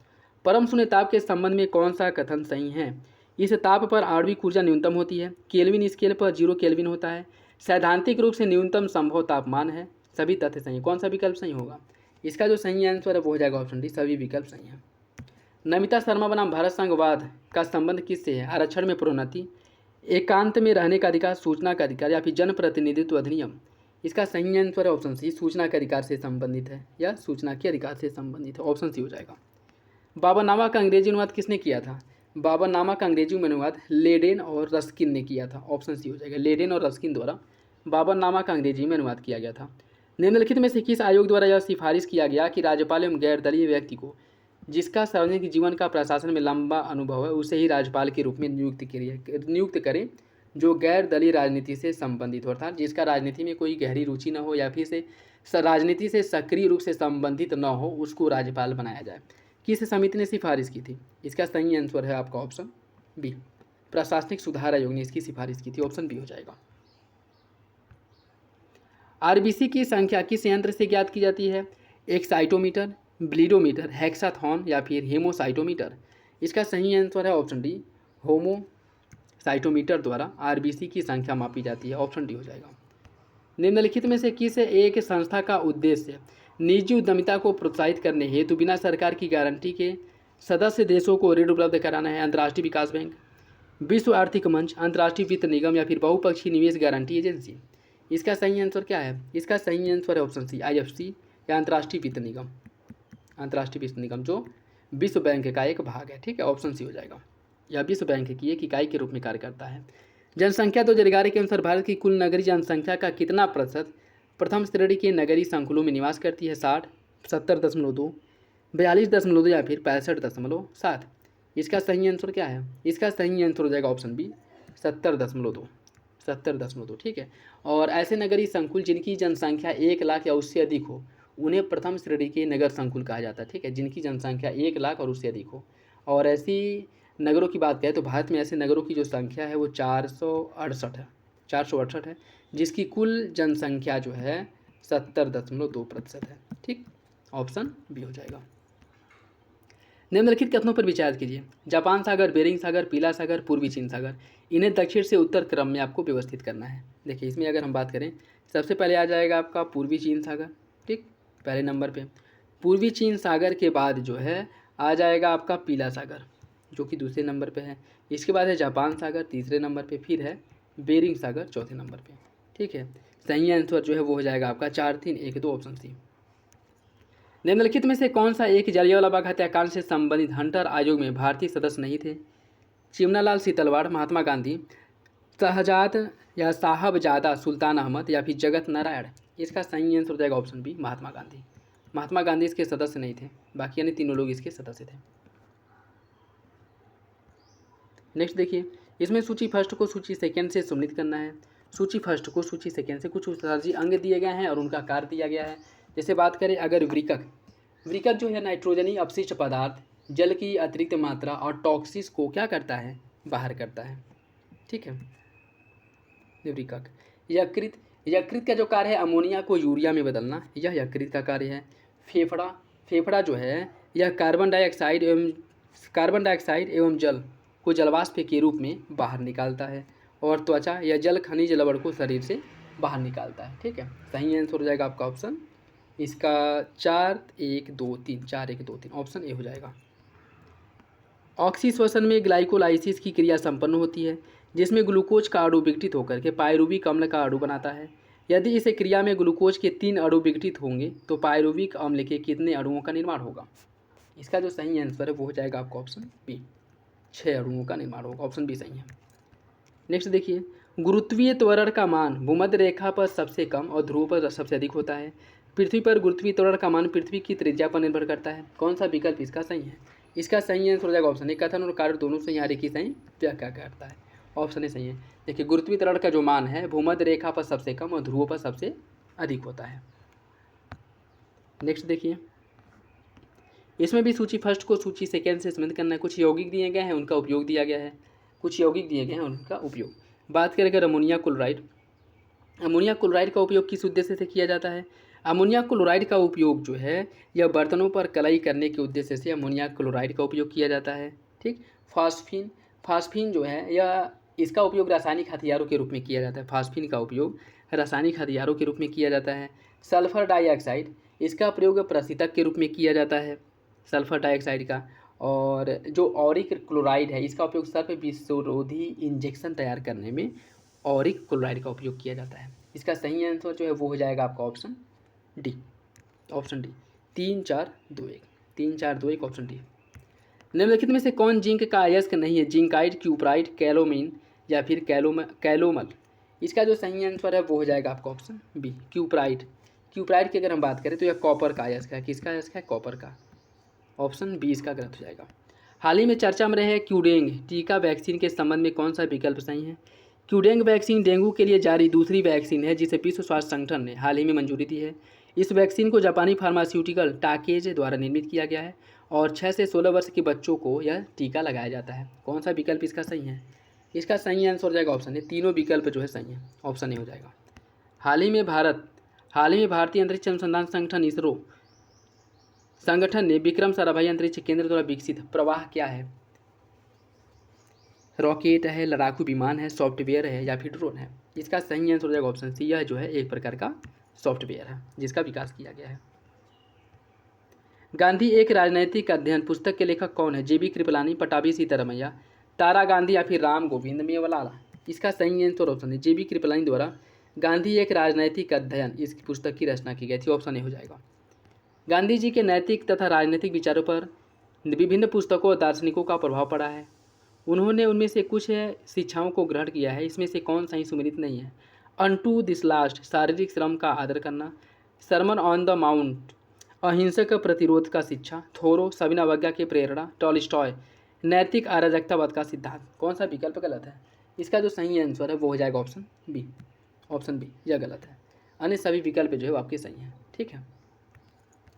परम शून्य ताप के संबंध में कौन सा कथन सही है? इस ताप पर आणविक ऊर्जा न्यूनतम होती है। केल्विन स्केल पर 0 केल्विन होता है। सैद्धांतिक रूप से न्यूनतम संभव तापमान है। सभी तथ्य सही। कौन सा विकल्प सही होगा? इसका जो सही आंसर है वो हो जाएगा ऑप्शन डी, सभी विकल्प सही हैं। नमिता शर्मा बनाम भारत संघवाद का संबंध किससे है? आरक्षण में प्रोन्नति, एकांत में रहने का अधिकार, सूचना का अधिकार या फिर जन प्रतिनिधित्व अधिनियम। इसका सही आंसर है ऑप्शन सी, सूचना के अधिकार से संबंधित है या सूचना के अधिकार से संबंधित है, ऑप्शन सी हो जाएगा। बाबरनामा का अंग्रेजी अनुवाद किसने किया था? बाबरनामा का अंग्रेजी में अनुवाद लेडेन और रस्किन ने किया था, ऑप्शन सी हो जाएगा। लेडेन और रस्किन द्वारा बाबरनामा का अंग्रेजी में अनुवाद किया गया था। निम्नलिखित में से किस आयोग द्वारा यह सिफारिश किया गया कि राज्यपाल एवं गैर दलीय व्यक्ति को जिसका सार्वजनिक जीवन का प्रशासन में लंबा अनुभव है उसे ही राज्यपाल के रूप में नियुक्त करें जो गैर दलीय राजनीति से संबंधित हो, अर्थात जिसका राजनीति में कोई गहरी रुचि न हो या फिर से राजनीति से सक्रिय रूप से संबंधित न हो, उसको राज्यपाल बनाया जाए। किस समिति ने सिफारिश की थी? इसका सही आंसर है आपका ऑप्शन बी, प्रशासनिक सुधार आयोग ने इसकी सिफारिश की थी, ऑप्शन बी हो जाएगा। आरबीसी की संख्या किस यंत्र से ज्ञात की जाती है? एक्साइटोमीटर, ब्लीडोमीटर, हेक्साथॉन या फिर हेमोसाइटोमीटर? इसका सही आंसर है ऑप्शन डी, होमोसाइटोमीटर द्वारा आरबीसी की संख्या मापी जाती है, ऑप्शन डी हो जाएगा। निम्नलिखित में से किस एक संस्था का उद्देश्य निजी उद्यमिता को प्रोत्साहित करने हेतु बिना सरकार की गारंटी के सदस्य देशों को ऋण उपलब्ध कराना है? अंतर्राष्ट्रीय विकास बैंक, विश्व आर्थिक मंच, अंतर्राष्ट्रीय वित्त निगम या फिर बहुपक्षीय निवेश गारंटी एजेंसी? इसका सही आंसर क्या है? इसका सही आंसर है ऑप्शन सी, आईएफसी या अंतर्राष्ट्रीय वित्त निगम। अंतर्राष्ट्रीय वित्त निगम जो विश्व बैंक का एक भाग है, ठीक है, ऑप्शन सी हो जाएगा। यह विश्व बैंक की एक इकाई के रूप में कार्य करता है। जनसंख्या 2011 के अनुसार भारत की कुल नगरीय जनसंख्या का कितना प्रतिशत प्रथम श्रेणी के नगरीय संकुलों में निवास करती है? 60, 70.2, 42.2 या फिर 65.7? इसका सही आंसर क्या है? इसका सही आंसर हो जाएगा ऑप्शन बी, 70.2, 70.2, ठीक है। और ऐसे नगरीय संकुल जिनकी जनसंख्या 1 लाख या उससे अधिक हो उन्हें प्रथम श्रेणी के नगर संकुल कहा जाता है, ठीक है, जिनकी जनसंख्या 1 लाख और उससे अधिक हो। और ऐसी नगरों की बात करें तो भारत में ऐसे नगरों की जो संख्या है वो 468 है, जिसकी कुल जनसंख्या जो है 70.2% है, ठीक, ऑप्शन बी हो जाएगा। निम्नलिखित कथनों पर विचार कीजिए। जापान सागर, बेरिंग सागर, पीला सागर, पूर्वी चीन सागर, इन्हें दक्षिण से उत्तर क्रम में आपको व्यवस्थित करना है। देखिए इसमें अगर हम बात करें सबसे पहले आ जाएगा आपका पूर्वी चीन सागर, ठीक, पहले नंबर पे। पूर्वी चीन सागर के बाद जो है आ जाएगा आपका पीला सागर जो कि दूसरे नंबर पे है। इसके बाद है जापान सागर तीसरे नंबर पे, फिर है बेरिंग सागर चौथे नंबर पे, ठीक है। सही आंसर जो है वो हो जाएगा आपका 4, 3, 1, 2, ऑप्शन सी। निम्नलिखित में से कौन सा एक जलियांवाला बाग हत्याकांड से संबंधित हंटर आयोग में भारतीय सदस्य नहीं थे? चिमनालाल सीतलवाड़, महात्मा गांधी, शहजाद या साहबजादा सुल्तान अहमद या फिर जगत नारायण? इसका सही आंसर हो जाएगा ऑप्शन बी, महात्मा गांधी। महात्मा गांधी इसके सदस्य नहीं थे, बाकी यानी तीनों लोग इसके सदस्य थे। नेक्स्ट देखिए, इसमें सूची फर्स्ट को सूची सेकेंड से सम्मिलित करना है। सूची फर्स्ट को सूची सेकेंड से कुछ उत्सर्जी अंग दिए गए हैं और उनका कार्य दिया गया है। जैसे बात करें अगर वृकक जो है नाइट्रोजनी अपशिष्ट पदार्थ, जल की अतिरिक्त मात्रा और टॉक्सिस को क्या करता है? बाहर करता है, ठीक है। वृकक। यकृत का जो कार्य है अमोनिया को यूरिया में बदलना, यह यकृत का कार्य है। फेफड़ा जो है यह कार्बन डाइऑक्साइड एवं जल को जलवाष्प के रूप में बाहर निकालता है। और त्वचा या जल खनिज लवण को शरीर से बाहर निकालता है, ठीक है। सही आंसर हो जाएगा आपका ऑप्शन इसका 4, 1, 2, 3 ऑप्शन ए हो जाएगा। ऑक्सीश्वसन में ग्लाइकोलाइसिस की क्रिया संपन्न होती है जिसमें ग्लूकोज का अणु विघटित होकर के पायरुविक अम्ल का अणु बनाता है। यदि इस क्रिया में ग्लूकोज के 3 अणु विघटित होंगे तो पायरुविक अम्ल के कितने अणुओं का निर्माण होगा? इसका जो सही आंसर है वो हो जाएगा आपका ऑप्शन बी, 6 अणुओं का निर्माण होगा, ऑप्शन बी सही है। नेक्स्ट देखिए, गुरुत्वीय त्वरण का मान भूमध्य रेखा पर सबसे कम और ध्रुव पर सबसे अधिक होता है। पृथ्वी पर गुरुत्वीय त्वरण का मान पृथ्वी की त्रिज्या पर निर्भर करता है। कौन सा विकल्प इसका सही है? इसका सही आंसर हो जाएगा ऑप्शन ए, कथन और कार्य दोनों से यहाँ रेखी सही व्याख्या करता है, ऑप्शन ए सही है। देखिए गुरुत्वीय त्वरण का जो मान है भूमध्य रेखा पर सबसे कम और ध्रुव पर सबसे अधिक होता है। नेक्स्ट देखिए, इसमें भी सूची फर्स्ट को सूची सेकेंड से संबंधित करना है। कुछ यौगिक दिए गए हैं उनका उपयोग दिया गया है, कुछ यौगिक दिए गए हैं उनका उपयोग। बात करें अगर अमोनिया क्लोराइड का उपयोग किस उद्देश्य से किया जाता है? अमोनिया क्लोराइड का उपयोग जो है यह बर्तनों पर कलाई करने के उद्देश्य से अमोनिया क्लोराइड का उपयोग किया जाता है, ठीक। फास्फीन जो है यह इसका उपयोग रासायनिक हथियारों के रूप में किया जाता है। फास्फीन का उपयोग रासायनिक हथियारों के रूप में किया जाता है। सल्फर डाइऑक्साइड इसका प्रयोग प्रशीतक के रूप में किया जाता है, सल्फर डाइऑक्साइड का। और जो ऑरिक क्लोराइड है इसका उपयोग सर्प विषरोधी इंजेक्शन तैयार करने में ऑरिक क्लोराइड का उपयोग किया जाता है। इसका सही आंसर जो है वो हो जाएगा आपका option D. Option D 3-4-2-1, 3-4-2-1 option D. निम्नलिखित में से कौन जिंक का अयस्क नहीं है? जिंकाइट, क्यूपराइट, कैलोमीन या फिर कैलोमल। इसका जो सही आंसर है वो हो जाएगा आपका ऑप्शन बी, क्यूपराइट। क्यूपराइट की अगर हम बात करें तो यह कॉपर का अयस्क है। किसका अयस्क है? कॉपर का। ऑप्शन बी इसका गलत हो जाएगा। हाल ही में चर्चा में रहे क्यूडेंग टीका वैक्सीन के संबंध में कौन सा विकल्प सही है? क्यूडेंग वैक्सीन डेंगू के लिए जारी दूसरी वैक्सीन है जिसे विश्व स्वास्थ्य संगठन ने हाल ही में मंजूरी दी है। इस वैक्सीन को जापानी फार्मास्यूटिकल टाकेज द्वारा निर्मित किया गया है और 6 से 16 वर्ष के बच्चों को यह टीका लगाया जाता है। कौन सा विकल्प इसका सही है? इसका सही आंसर हो जाएगा ऑप्शन ए। तीनों विकल्प जो है सही है, ऑप्शन ए हो जाएगा। हाल ही में भारतीय अंतरिक्ष अनुसंधान संगठन इसरो संगठन ने विक्रम साराभाई अंतरिक्ष केंद्र द्वारा विकसित प्रवाह क्या है? रॉकेट है, लड़ाकू विमान है, सॉफ्टवेयर है या फिर ड्रोन है? इसका सही आंसर हो जाएगा ऑप्शन सी। यह जो है एक प्रकार का सॉफ्टवेयर है जिसका विकास किया गया है। गांधी एक राजनैतिक अध्ययन पुस्तक के लेखक कौन है? जेबी कृपलानी, पटाभी सीतारमैया, तारा गांधी या फिर राम गोविंद मेवालाल? इसका सही आंसर ऑप्शन है जेबी कृपलानी द्वारा गांधी एक राजनैतिक अध्ययन इस पुस्तक की रचना की गई थी। ऑप्शन ए हो जाएगा। गांधी जी के नैतिक तथा राजनीतिक विचारों पर विभिन्न पुस्तकों और दार्शनिकों का प्रभाव पड़ा है। उन्होंने उनमें से कुछ शिक्षाओं को ग्रहण किया है। इसमें से कौन सही सुमेलित नहीं है? अनटू दिस लास्ट, शारीरिक श्रम का आदर करना, सरमन ऑन द माउंट, अहिंसक प्रतिरोध का शिक्षा, थोरो, सविनय अवज्ञा की प्रेरणा, टॉलस्टॉय, नैतिक अराजकतावाद का सिद्धांत? कौन सा विकल्प गलत है? इसका जो सही आंसर है वो हो जाएगा ऑप्शन बी। ऑप्शन बी यह गलत है। अन्य सभी विकल्प जो है वो आपके सही हैं। ठीक है,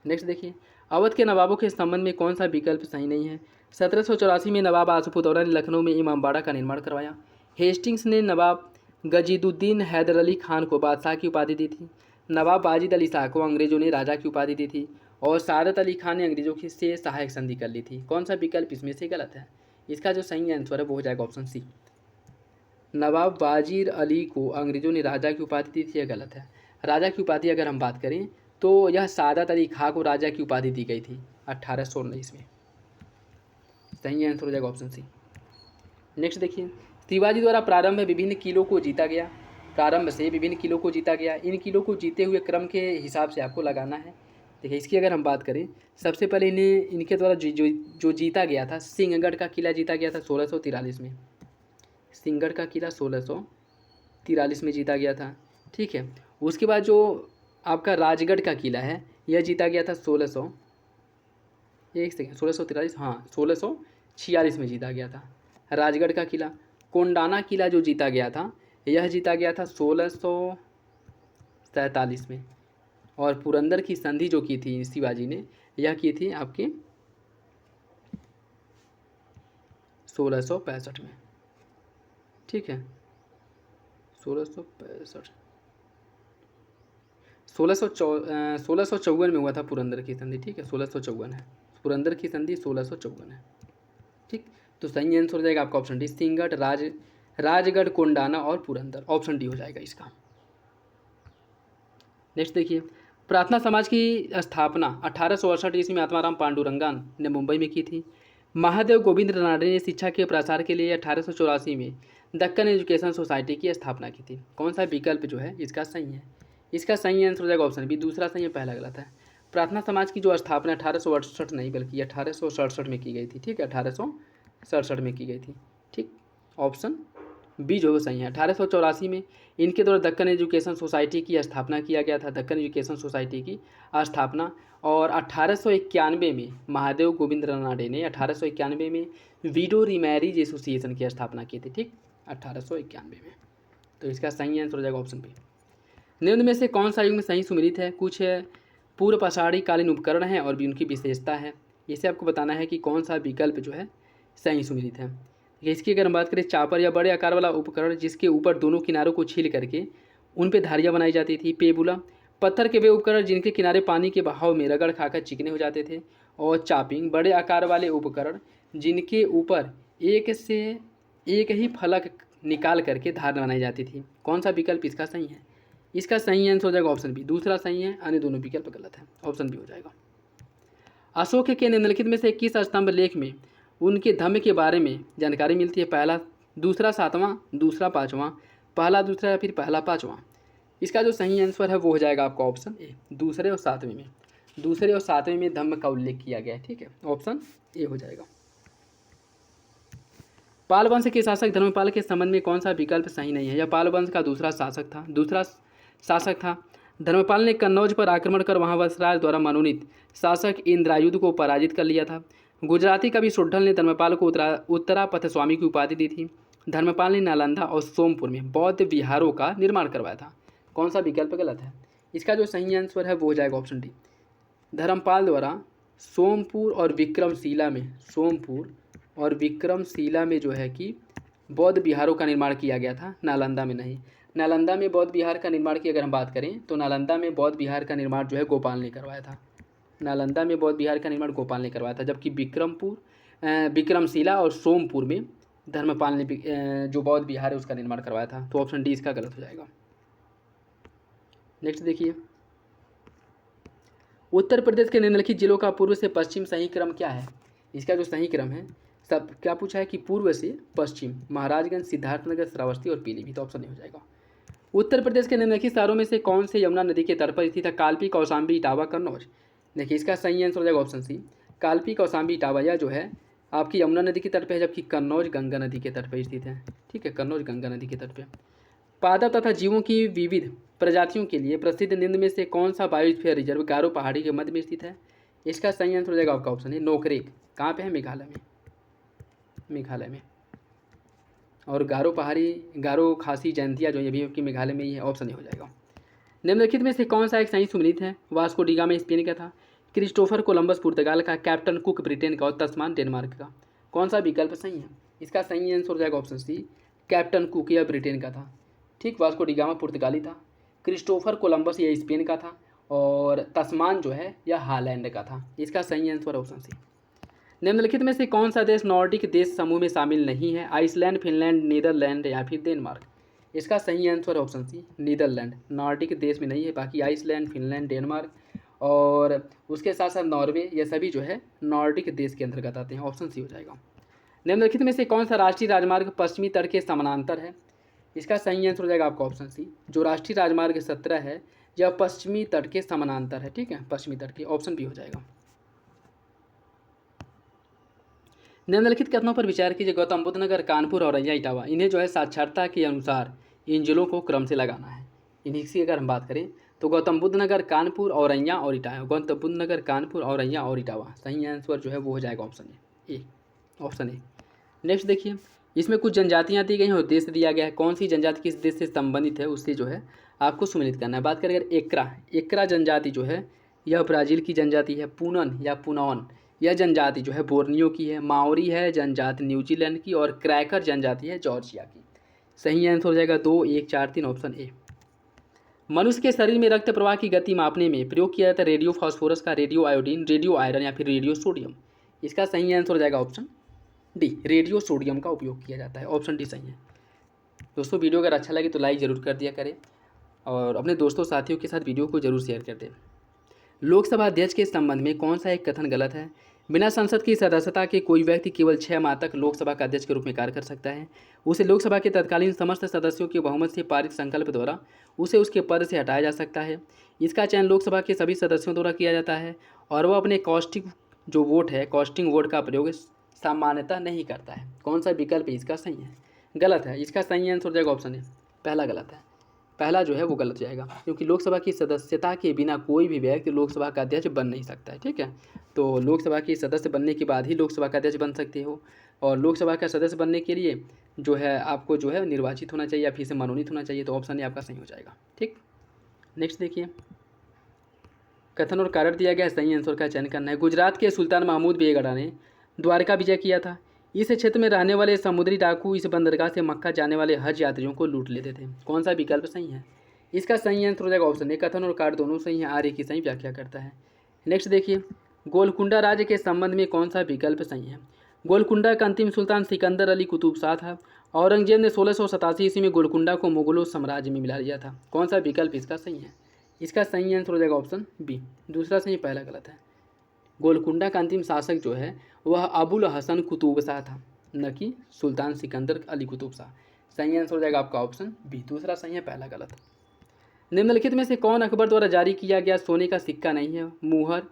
नेक्स्ट देखिए, अवध के नवाबों के संबंध में कौन सा विकल्प सही नहीं है? 1784 में नवाब आसिफउद्दौला ने लखनऊ में इमामबाड़ा का निर्माण करवाया। हेस्टिंग्स ने नवाब गजीदुद्दीन हैदर अली खान को बादशाह की उपाधि दी थी। नवाब वाजिद अली शाह को अंग्रेजों ने राजा की उपाधि दी थी और सादत अली खान ने अंग्रेजों से सहायक संधि कर ली थी। कौन सा विकल्प इसमें से गलत है? इसका जो सही आंसर है वो हो जाएगा ऑप्शन सी। नवाब वाजिद अली को अंग्रेजों ने राजा की उपाधि दी थी, यह गलत है। राजा की उपाधि अगर हम बात करें तो यह सादत अली खां को राजा की उपाधि दी गई थी 1819 में। सही आंसर हो जाएगा ऑप्शन सी। नेक्स्ट देखिए, शिवाजी द्वारा प्रारंभ में विभिन्न किलों को जीता गया। प्रारंभ से विभिन्न किलों को जीता गया। इन किलों को जीते हुए क्रम के हिसाब से आपको लगाना है। देखिए, इसकी अगर हम बात करें, सबसे पहले इनके द्वारा जो जीता गया था, सिंहगढ़ का किला जीता गया था 1643 में। सिंहगढ़ का किला 1643 में जीता गया था। ठीक है, उसके बाद जो आपका राजगढ़ का किला है यह जीता गया था 1646 में जीता गया था राजगढ़ का किला। कोंडाना किला जो जीता गया था यह जीता गया था 1647 में। और पुरंदर की संधि जो की थी शिवाजी ने, यह की थी आपके 1665 में। ठीक है, 1665 1654 में हुआ था पुरंदर की संधि। ठीक है, 1654 है पुरंदर की संधि, 1654 है। ठीक, तो सही आंसर हो जाएगा आपका ऑप्शन डी, सिंहगढ़, राजगढ़, कोंडाना और पुरंदर। ऑप्शन डी हो जाएगा इसका। नेक्स्ट देखिए, प्रार्थना समाज की स्थापना 1868 ईस्वी में आत्माराम पांडुरंगन ने मुंबई में की थी। महादेव गोविंद रानडे ने शिक्षा के प्रसार के लिए 1884 में दक्कन एजुकेशन सोसाइटी की स्थापना की थी। कौन सा विकल्प जो है इसका सही है? इसका सही आंसर हो जाएगा ऑप्शन बी। दूसरा सही है, पहला गलत है। प्रार्थना समाज की जो स्थापना 1868 नहीं बल्कि 1867 में की गई थी। ठीक है, 1867 में की गई थी। ठीक, ऑप्शन बी जो है सही है। 1884 में इनके द्वारा दक्कन एजुकेशन सोसाइटी की स्थापना किया गया था, दक्कन एजुकेशन सोसाइटी की स्थापना। और 1891 में महादेव गोविंद रानडे ने 1891 में विडो रीमैरिज एसोसिएशन की स्थापना की थी। ठीक, 1891 में। तो इसका सही आंसर हो जाएगा ऑप्शन बी। निम्न में से कौन सा युग में सही सुमेलित है? कुछ पूर्व आषाढ़ी कालीन उपकरण है और भी उनकी विशेषता है। इसे आपको बताना है कि कौन सा विकल्प जो है सही सुमेलित है। इसकी अगर हम बात करें, चापर या बड़े आकार वाला उपकरण जिसके ऊपर दोनों किनारों को छील करके उन पे धारियाँ बनाई जाती थी। पेबुला, पत्थर के वे उपकरण जिनके किनारे पानी के बहाव में रगड़ खाकर चिकने हो जाते थे। और चापिंग, बड़े आकार वाले उपकरण जिनके ऊपर एक से एक ही फलक निकाल करके धार बनाई जाती थी। कौन सा विकल्प इसका सही है? इसका सही आंसर हो जाएगा ऑप्शन बी। दूसरा सही है, अन्य दोनों विकल्प गलत है। ऑप्शन बी हो जाएगा। अशोक के निम्नलिखित में से किस स्तंभ लेख में उनके धम्म के बारे में जानकारी मिलती है? पहला, दूसरा, सातवां, दूसरा, पाँचवां, पहला, दूसरा या फिर पहला, पाँचवां? इसका जो सही आंसर है वो हो जाएगा आपका ऑप्शन ए, दूसरे और सातवें में धम्म का उल्लेख किया गया है। ठीक है, ऑप्शन ए हो जाएगा। पाल वंश के शासक धर्मपाल के संबंध में कौन सा विकल्प सही नहीं है? यह पाल वंश का दूसरा शासक था। धर्मपाल ने कन्नौज पर आक्रमण कर वहां वत्सराज द्वारा मनोनीत शासक इंद्रायुध को पराजित कर लिया था। गुजराती कवि सुड्ढल ने धर्मपाल को उत्तरा पथस्वामी की उपाधि दी थी। धर्मपाल ने नालंदा और सोमपुर में बौद्ध विहारों का निर्माण करवाया था। कौन सा विकल्प गलत है? इसका जो सही आंसर है वो हो जाएगा ऑप्शन डी। धर्मपाल द्वारा सोमपुर और विक्रमशिला में जो है कि बौद्ध विहारों का निर्माण किया गया था, नालंदा में नहीं। नालंदा में बौद्ध विहार का निर्माण की अगर हम बात करें तो नालंदा में बौद्ध विहार का निर्माण जो है गोपाल ने करवाया था। नालंदा में बौद्ध विहार का निर्माण गोपाल ने करवाया था, जबकि विक्रमशिला और सोमपुर में धर्मपाल ने जो बौद्ध विहार है उसका निर्माण करवाया था। तो ऑप्शन डी इसका गलत हो जाएगा। नेक्स्ट देखिए, उत्तर प्रदेश के निम्नलिखित जिलों का पूर्व से पश्चिम सही क्रम क्या है? इसका जो सही क्रम है सब क्या पूछा है कि पूर्व से पश्चिम महाराजगंज, सिद्धार्थनगर, श्रावस्ती और पीलीभीत। ऑप्शन नहीं हो जाएगा। उत्तर प्रदेश के निम्नलिखित शहरों में से कौन से यमुना नदी के तट पर स्थित है? कालपी, कौशाम्बी, इटावा, कन्नौज। देखिए इसका सही आंसर हो जाएगा ऑप्शन सी, कालपी, कौशाम्बी, इटावा। यह जो है आपकी यमुना नदी के तट पर है, जबकि कन्नौज गंगा नदी के तट पर स्थित है। ठीक है, कन्नौज गंगा नदी के तट पर। पादप तथा जीवों की विविध प्रजातियों के लिए प्रसिद्ध निम्न में से कौन सा बायोस्फीयर रिजर्व गारो पहाड़ी के मध्य में स्थित है? इसका सही आंसर हो जाएगा आपका ऑप्शन है नोकरेक। कहाँ पे है? मेघालय में। और गारो खासी जयंतिया जो ये भी आपकी मेघालय में ही है। ऑप्शन नहीं हो जाएगा। निम्नलिखित में से कौन सा एक सही सुमेलित है? वास्को डी गामा स्पेन का था, क्रिस्टोफर कोलंबस पुर्तगाल का, कैप्टन कुक ब्रिटेन का और तस्मान डेनमार्क का। कौन सा विकल्प सही है? इसका सही आंसर हो जाएगा ऑप्शन सी, कैप्टन कुक यह ब्रिटेन का था। ठीक, वास्को डी गामा पुर्तगाली था, क्रिस्टोफर कोलंबस यह स्पेन का था और तस्मान जो है यह हालैंड का था। इसका सही आंसर ऑप्शन सी। निम्नलिखित में से कौन सा देश नॉर्डिक देश समूह में शामिल नहीं है? आइसलैंड, फिनलैंड, नीदरलैंड या फिर डेनमार्क। इसका सही answer option C, Netherlands. Nordic देश में नहीं है, बाकी आइसलैंड, फिनलैंड, डेनमार्क और उसके साथ साथ नॉर्वे, ये सभी जो है नॉर्डिक देश के अंतर्गत आते हैं। ऑप्शन सी हो जाएगा। निम्नलिखित में से कौन सा राष्ट्रीय राजमार्ग पश्चिमी तट के समानांतर है? इसका सही आंसर हो जाएगा आपका ऑप्शन सी, जो राष्ट्रीय राजमार्ग 17 है यह पश्चिमी तट के समानांतर है। ठीक है, पश्चिमी तट के। ऑप्शन बी हो जाएगा। निम्नलिखित कथनों पर विचार कीजिए। गौतम बुद्ध नगर, कानपुर, औरैया, इटावा, इन्हें जो है साक्षरता के अनुसार इन जिलों को क्रम से लगाना है। इन्हीं की अगर हम बात करें तो गौतम बुद्ध नगर, कानपुर, औरैया और इटावा। गौतम बुद्ध नगर, कानपुर, औरैया और इटावा। सही आंसर जो है वो हो जाएगा option A, option A. Next देखिए, इसमें कुछ जनजातियाँ दी गई हैं और देश दिया गया है। कौन सी जनजाति किस देश से संबंधित है उससे जो है आपको सुमेलित करना है। बात करें अगर एकरा जनजाति जो है यह ब्राज़ील की जनजाति है। पूनन या पुनौन यह जनजाति जो है बोर्नियो की है। माओरी है जनजाति न्यूजीलैंड की और क्रैकर जनजाति है जॉर्जिया की। सही आंसर हो जाएगा 2, 1, 4, 3 ऑप्शन ए। मनुष्य के शरीर में रक्त प्रवाह की गति मापने में प्रयोग किया जाता है रेडियो फास्फोरस का, रेडियो आयोडीन, रेडियो आयरन या फिर रेडियो सोडियम। इसका सही आंसर हो जाएगा ऑप्शन डी, रेडियो सोडियम का उपयोग किया जाता है। ऑप्शन डी सही है। दोस्तों वीडियो अगर अच्छा लगे तो लाइक ज़रूर कर दिया करें और अपने दोस्तों साथियों के साथ वीडियो को जरूर शेयर कर दें। लोकसभा अध्यक्ष के संबंध में कौन सा एक कथन गलत है? बिना संसद की सदस्यता के कोई व्यक्ति केवल 6 माह तक लोकसभा का अध्यक्ष के रूप में कार्य कर सकता है। उसे लोकसभा के तत्कालीन समस्त सदस्यों के बहुमत से पारित संकल्प द्वारा उसे उसके पद से हटाया जा सकता है। इसका चयन लोकसभा के सभी सदस्यों द्वारा किया जाता है और वह अपने कॉस्टिंग वोट का प्रयोग सामान्यतः नहीं करता है। कौन सा विकल्प इसका सही है? गलत है। इसका सही आंसर हो जाएगा ऑप्शन ए, पहला गलत है। पहला जो है वो गलत जाएगा, क्योंकि लोकसभा की सदस्यता के बिना कोई भी व्यक्ति लोकसभा का अध्यक्ष बन नहीं सकता है। ठीक है, तो लोकसभा की सदस्य बनने के बाद ही लोकसभा का अध्यक्ष बन सकते हो और लोकसभा का सदस्य बनने के लिए जो है आपको जो है निर्वाचित होना चाहिए या फिर से मनोनीत होना चाहिए। तो ऑप्शन ए आपका सही हो जाएगा। ठीक, नेक्स्ट देखिए, कथन और कारण दिया गया, सही आंसर का चयन करना है। गुजरात के सुल्तान महमूद बेगड़ा ने द्वारका विजय किया था। इस क्षेत्र में रहने वाले समुद्री डाकू इस बंदरगाह से मक्का जाने वाले हज यात्रियों को लूट लेते थे। कौन सा विकल्प सही है? इसका सही आंसर हो जाएगा ऑप्शन ए, कथन और कार्य दोनों सही है। आर्य की सही व्याख्या करता है। नेक्स्ट देखिए, गोलकुंडा राज्य के संबंध में कौन सा विकल्प सही है? गोलकुंडा का अंतिम सुल्तान सिकंदर अली कुतुब शाह था। औरंगजेब ने 1687 ईस्वी में गोलकुंडा को मुगलों साम्राज्य में मिला लिया था। कौन सा विकल्प इसका सही है? इसका सही आंसर हो जाएगा ऑप्शन बी, दूसरा सही, पहला गलत है। गोलकुंडा का अंतिम शासक जो है वह अबुल हसन कुतुब शाह था, न कि सुल्तान सिकंदर अली कुतुब शाह। सही आंसर हो जाएगा आपका ऑप्शन बी, दूसरा सही है, पहला गलत। निम्नलिखित में से कौन अकबर द्वारा जारी किया गया सोने का सिक्का नहीं है? मुहर,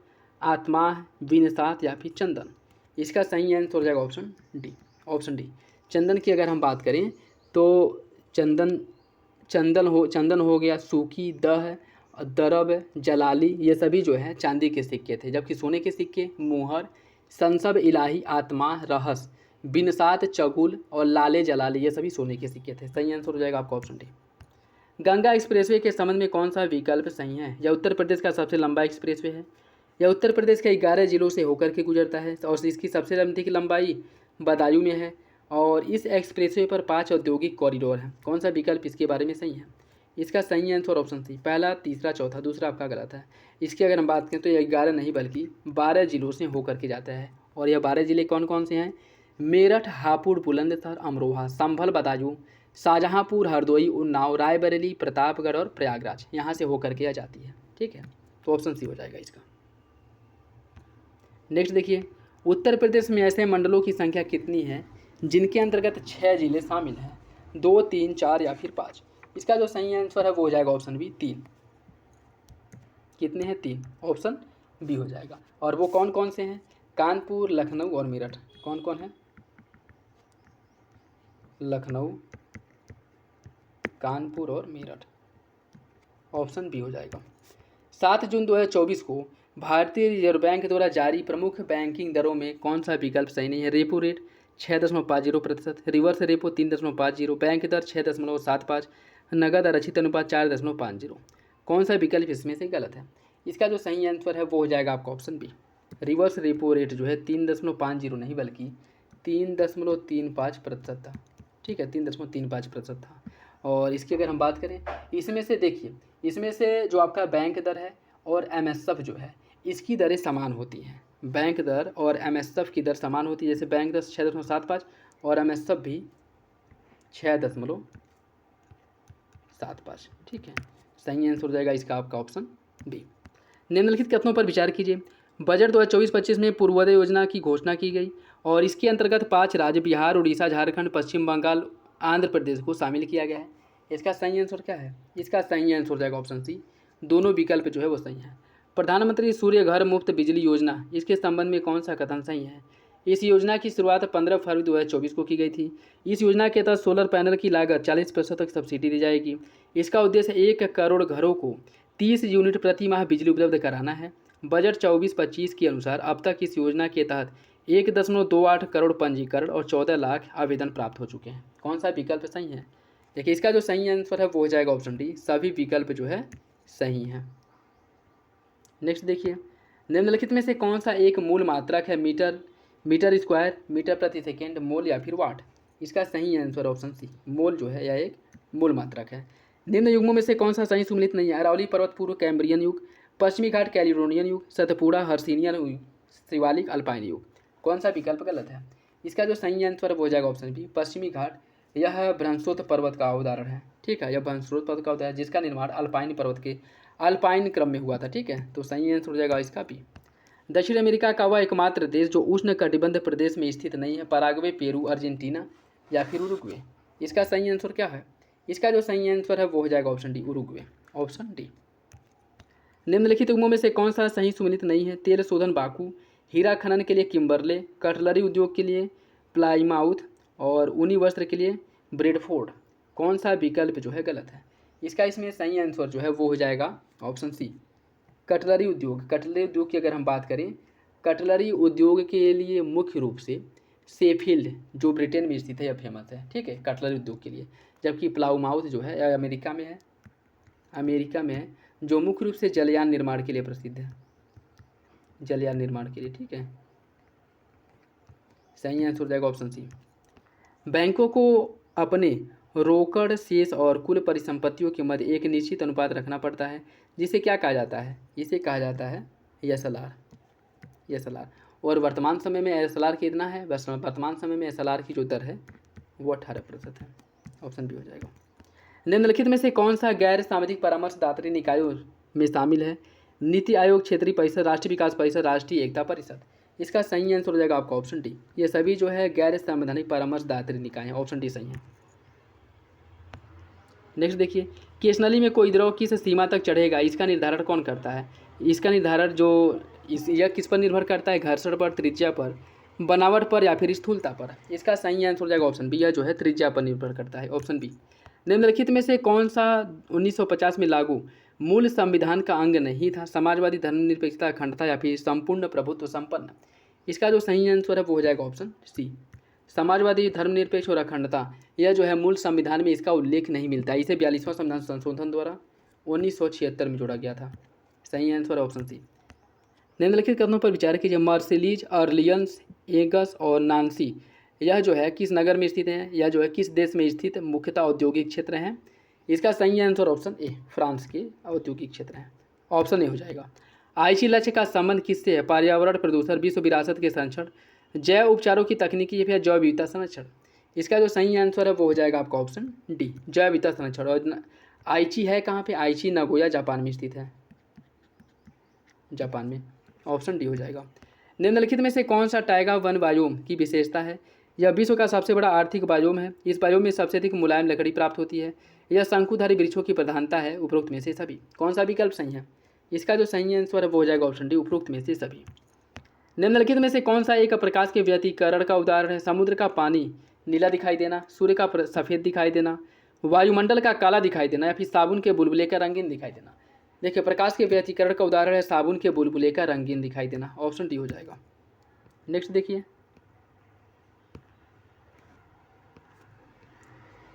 आत्मा, विनसात या फिर चंदन? इसका सही आंसर हो जाएगा ऑप्शन डी। Option D. चंदन की अगर हम बात करें तो चंदन चंदन हो गया, सूखी, दह, दरब, जलाली, ये सभी जो है चांदी के सिक्के थे। जबकि सोने के सिक्के मुहर, संसब इलाही, आत्मा, रहस, बिनसात, चगुल और लाले जलाली ये सभी सोने के सिक्के थे। सही आंसर हो जाएगा आपका ऑप्शन डी। गंगा एक्सप्रेसवे के संबंध में कौन सा विकल्प सही है? यह उत्तर प्रदेश का सबसे लंबा एक्सप्रेसवे है। यह उत्तर प्रदेश के 11 जिलों से होकर के गुजरता है और इसकी सबसे अधिक लंबाई बदायूं में है। और इस एक्सप्रेसवे पर 5 औद्योगिक कॉरिडोर हैं। कौन सा विकल्प इसके बारे में सही है? इसका सही आंसर ऑप्शन सी, पहला, तीसरा, चौथा, दूसरा आपका गलत है। इसकी अगर हम बात करें तो यह 11 नहीं बल्कि 12 जिलों से होकर के जाता है। और यह 12 जिले कौन कौन से हैं? मेरठ, हापुड़, बुलंदशहर, अमरोहा, संभल, बदायूं, शाहजहाँपुर, हरदोई, उन्नाव, रायबरेली, प्रतापगढ़ और प्रयागराज, यहाँ से होकर के आ जाती है। ठीक है, तो ऑप्शन सी हो जाएगा इसका। नेक्स्ट देखिए, उत्तर प्रदेश में ऐसे मंडलों की संख्या कितनी है जिनके अंतर्गत 6 जिले शामिल हैं? 2, 3, 4 या फिर 5? इसका जो सही आंसर है वो हो जाएगा ऑप्शन बी, 3। कितने हैं? 3। ऑप्शन बी हो जाएगा। और वो कौन कौन से हैं? कानपुर, लखनऊ और मेरठ। कौन कौन है? लखनऊ, कानपुर और मेरठ। ऑप्शन बी हो जाएगा। 7 जून 2024 को भारतीय रिजर्व बैंक द्वारा जारी प्रमुख बैंकिंग दरों में कौन सा विकल्प सही नहीं है? Repo rate 6.50%, reverse repo 3.50, bank दर 6.75, नगद आरक्षित अनुपात 4.50। कौन सा विकल्प इसमें से गलत है? इसका जो सही आंसर है वो हो जाएगा आपका option B. Reverse repo rate जो है 3.50 नहीं बल्कि 3.35% था। ठीक है, 3.35% था। और इसकी अगर हम बात करें इसमें से देखिए, इसमें से जो आपका बैंक दर है और एमएसएफ जो है इसकी दरें समान होती हैं। बैंक दर और एमएसएफ की दर समान होती है। जैसे बैंक दर 6.75 और एमएसएफ भी 6.75। ठीक है, सही आंसर हो जाएगा इसका आपका ऑप्शन बी। निम्नलिखित कथनों पर विचार कीजिए। बजट 2024-25 में पूर्वोदय योजना की घोषणा की गई और इसके अंतर्गत 5 राज्य बिहार, उड़ीसा, झारखंड, पश्चिम बंगाल, आंध्र प्रदेश को शामिल किया गया है। इसका सही आंसर क्या है? इसका सही आंसर हो जाएगा ऑप्शन सी। दोनों विकल्प जो है वो सही है। प्रधानमंत्री सूर्य घर मुफ्त बिजली योजना, इसके संबंध में कौन सा कथन सही है? इस योजना की शुरुआत 15 फरवरी 2024 को की गई थी। इस योजना के तहत सोलर पैनल की लागत 40% तक सब्सिडी दी जाएगी। इसका उद्देश्य 1 करोड़ घरों को 30 यूनिट प्रति माह बिजली उपलब्ध कराना है। बजट 24-25 के अनुसार अब तक इस योजना के तहत 1.28 करोड़ पंजीकरण और 14 लाख आवेदन प्राप्त हो चुके हैं। कौन सा विकल्प सही है? देखिए, इसका जो सही आंसर है वो हो जाएगा ऑप्शन डी। सभी विकल्प जो है सही हैं। नेक्स्ट देखिए, निम्नलिखित में से कौन सा एक मूल मात्रक है? मीटर स्क्वायर, मीटर प्रति सेकेंड, मोल या फिर वाट? इसका सही आंसर ऑप्शन सी, मोल जो है यह एक मूल मात्रक है। निम्न युग्मों में से कौन सा सही सुमेलित नहीं है? अरावली पर्वत पूर्व कैम्ब्रियन युग, पश्चिमी घाट कैलिडोनियन युग, सतपुड़ा हर्सिनियन युग, शिवालिक अल्पाइन युग। कौन सा विकल्प गलत है? इसका जो सही आंसर हो जाएगा ऑप्शन बी, पश्चिमी घाट। यह भ्रंशोत पर्वत का उदाहरण है। ठीक है, यह भ्रंशोत पर्वत का उदाहरण है जिसका निर्माण अल्पाइन पर्वत के अल्पाइन क्रम में हुआ था। ठीक है, तो सही आंसर हो जाएगा इसका बी। दक्षिण अमेरिका का वह एकमात्र देश जो उष्ण कटिबंध प्रदेश में स्थित नहीं है? पराग्वे, पेरू, अर्जेंटीना या फिर उरुग्वे? इसका सही आंसर क्या है? इसका जो सही आंसर है वो हो जाएगा option D, Uruguay. Option D. निम्नलिखित युग्मों में से कौन सा सही सुमेलित नहीं है? तेल शोधन बाकू, हीरा खनन के लिए किम्बरले, कटलरी उद्योग के लिए प्लाईमाउथ और ऊनी वस्त्र के लिए ब्रेडफोर्ड। कौन सा विकल्प जो है गलत है? इसका इसमें सही आंसर जो है वो हो जाएगा ऑप्शन सी, कटलरी उद्योग। कटलरी उद्योग की अगर हम बात करें, कटलरी उद्योग के लिए मुख्य रूप से शेफील्ड जो ब्रिटेन में स्थित है यह फेमस है। ठीक है, कटलरी उद्योग के लिए। जबकि प्लाईमाउथ जो है अमेरिका में है, जो मुख्य रूप से जलयान निर्माण के लिए प्रसिद्ध है, जलयान निर्माण के लिए। ठीक है, सही आंसर हो जाएगा ऑप्शन सी। बैंकों को अपने रोकड़, शेष और कुल परिसंपत्तियों के मध्य एक निश्चित अनुपात रखना पड़ता है, जिसे क्या कहा जाता है? इसे कहा जाता है एसएलआर। और वर्तमान समय में एसएलआर कितना है? वर्तमान समय में एसएलआर की जो दर है वो 18% है। ऑप्शन बी हो जाएगा। निम्नलिखित में से कौन सा गैर सामाजिक परामर्शदात्री निकायों में शामिल है? नीति आयोग, क्षेत्रीय परिषद, राष्ट्रीय विकास परिषद, राष्ट्रीय एकता परिषद। इसका सही आंसर हो जाएगा आपका ऑप्शन डी। ये सभी जो है गैर संवैधानिक परामर्शदात्री निकाय हैं। ऑप्शन डी सही है। नेक्स्ट देखिए, केश नली में कोई द्रव किस सीमा तक चढ़ेगा, इसका निर्धारण कौन करता है? इसका निर्धारण जो यह किस पर निर्भर करता है? घर्षण पर, त्रिज्या पर, बनावट पर या फिर स्थूलता पर? इसका सही आंसर हो जाएगा ऑप्शन बी, यह जो है त्रिज्या पर निर्भर करता है, ऑप्शन बी। निम्नलिखित में से कौन सा 1950 में लागू मूल संविधान का अंग नहीं था? समाजवादी, धर्मनिरपेक्षता, अखंडता या फिर संपूर्ण प्रभुत्व संपन्न? इसका जो सही आंसर है वो हो जाएगा ऑप्शन सी, समाजवादी, धर्मनिरपेक्ष और अखंडता। यह जो है मूल संविधान में इसका उल्लेख नहीं मिलता, इसे 42वां संविधान संशोधन द्वारा 1976 में जोड़ा गया था। सही आंसर है ऑप्शन सी। निम्नलिखित कथनों पर विचार कीजिए। मार्सिलीज, अर्लियंस, एगस और नांसी यह जो है किस नगर में स्थित है? यह जो है किस देश में स्थित मुख्यतः औद्योगिक क्षेत्र हैं? इसका सही आंसर ऑप्शन ए, फ्रांस के औद्योगिक क्षेत्र हैं, ऑप्शन ए हो जाएगा। आईची लक्ष्य का संबंध किससे है? पर्यावरण, प्रदूषण, विश्व विरासत के संरक्षण, जैव उपचारों की तकनीकी या फिर जैव विविधता संरक्षण? इसका जो सही आंसर है वो हो जाएगा आपका ऑप्शन डी, जैव विविधता संरक्षण। और आईची है कहाँ पे? आईची नागोया जापान में स्थित है, जापान में, ऑप्शन डी हो जाएगा। निम्नलिखित में से कौन सा टाइगा वन बायोम की विशेषता है? यह विश्व का सबसे बड़ा आर्थिक बायोम है। इस बायोम में सबसे अधिक मुलायम लकड़ी प्राप्त होती है। यह शंकुधारी वृक्षों की प्रधानता है। उपरोक्त में से सभी? कौन सा विकल्प सही है? इसका जो सही आंसर है वो हो जाएगा ऑप्शन डी, उपरोक्त में से सभी। निम्नलिखित में से कौन सा एक प्रकाश के व्यतिकरण का उदाहरण है? समुद्र का पानी नीला दिखाई देना, सूर्य का सफ़ेद दिखाई देना, वायुमंडल का काला दिखाई देना या फिर साबुन के बुलबुले का रंगीन दिखाई देना? देखिए, प्रकाश के व्यतिकरण का उदाहरण है साबुन के बुलबुले का रंगीन दिखाई देना, ऑप्शन डी हो जाएगा। नेक्स्ट देखिए,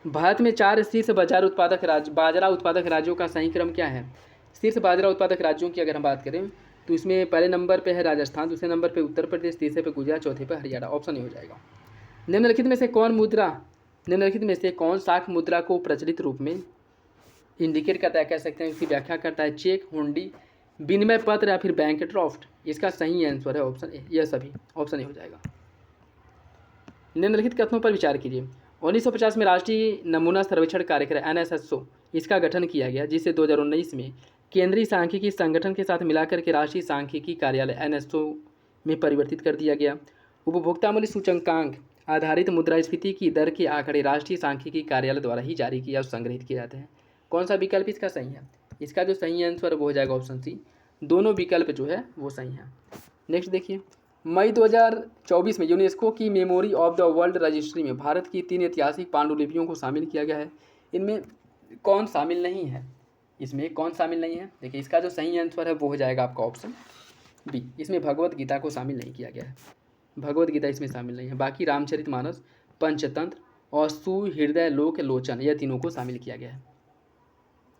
भारत में 4 शीर्ष बाजरा उत्पादक राज्यों का सही क्रम क्या है? शीर्ष बाजरा उत्पादक राज्यों की अगर हम बात करें तो इसमें पहले नंबर पे है राजस्थान, दूसरे नंबर पे उत्तर प्रदेश, तीसरे पे गुजरात, चौथे पे हरियाणा, ऑप्शन ए हो जाएगा। निम्नलिखित में से कौन साख मुद्रा को प्रचलित रूप में इंडिकेट करता है, कह सकते हैं, इसकी व्याख्या करता है? चेक, हुंडी, विनिमय पत्र या फिर बैंक ड्राफ्ट? इसका सही आंसर है ऑप्शन ए, यह सभी, ऑप्शन ए हो जाएगा। निम्नलिखित कथनों पर विचार कीजिए। 1950 में राष्ट्रीय नमूना सर्वेक्षण कार्यक्रम NSSO इसका गठन किया गया, जिसे 2019 में केंद्रीय सांख्यिकी संगठन के साथ मिलाकर के राष्ट्रीय सांख्यिकी कार्यालय NSO में परिवर्तित कर दिया गया। उपभोक्ता मूल्य सूचकांक आधारित मुद्रास्फीति की दर के आंकड़े राष्ट्रीय सांख्यिकी कार्यालय द्वारा ही जारी किया और संग्रहित किए जाते हैं। कौन सा विकल्प इसका सही है? इसका जो सही आंसर वो हो जाएगा ऑप्शन सी, दोनों विकल्प जो है वो सही है। नेक्स्ट देखिए, मई 2024 में यूनेस्को की memory of the world registry में भारत की 3 ऐतिहासिक पांडुलिपियों को शामिल किया गया है। इनमें कौन शामिल नहीं है? इसमें कौन शामिल नहीं है? देखिए, इसका जो सही आंसर है वो हो जाएगा आपका ऑप्शन बी, इसमें भगवत गीता को शामिल नहीं किया गया है, भगवत गीता इसमें शामिल नहीं है। बाकी रामचरितमानस, पंचतंत्र और सुहृदय लोक लोचन, यह तीनों को शामिल किया गया है।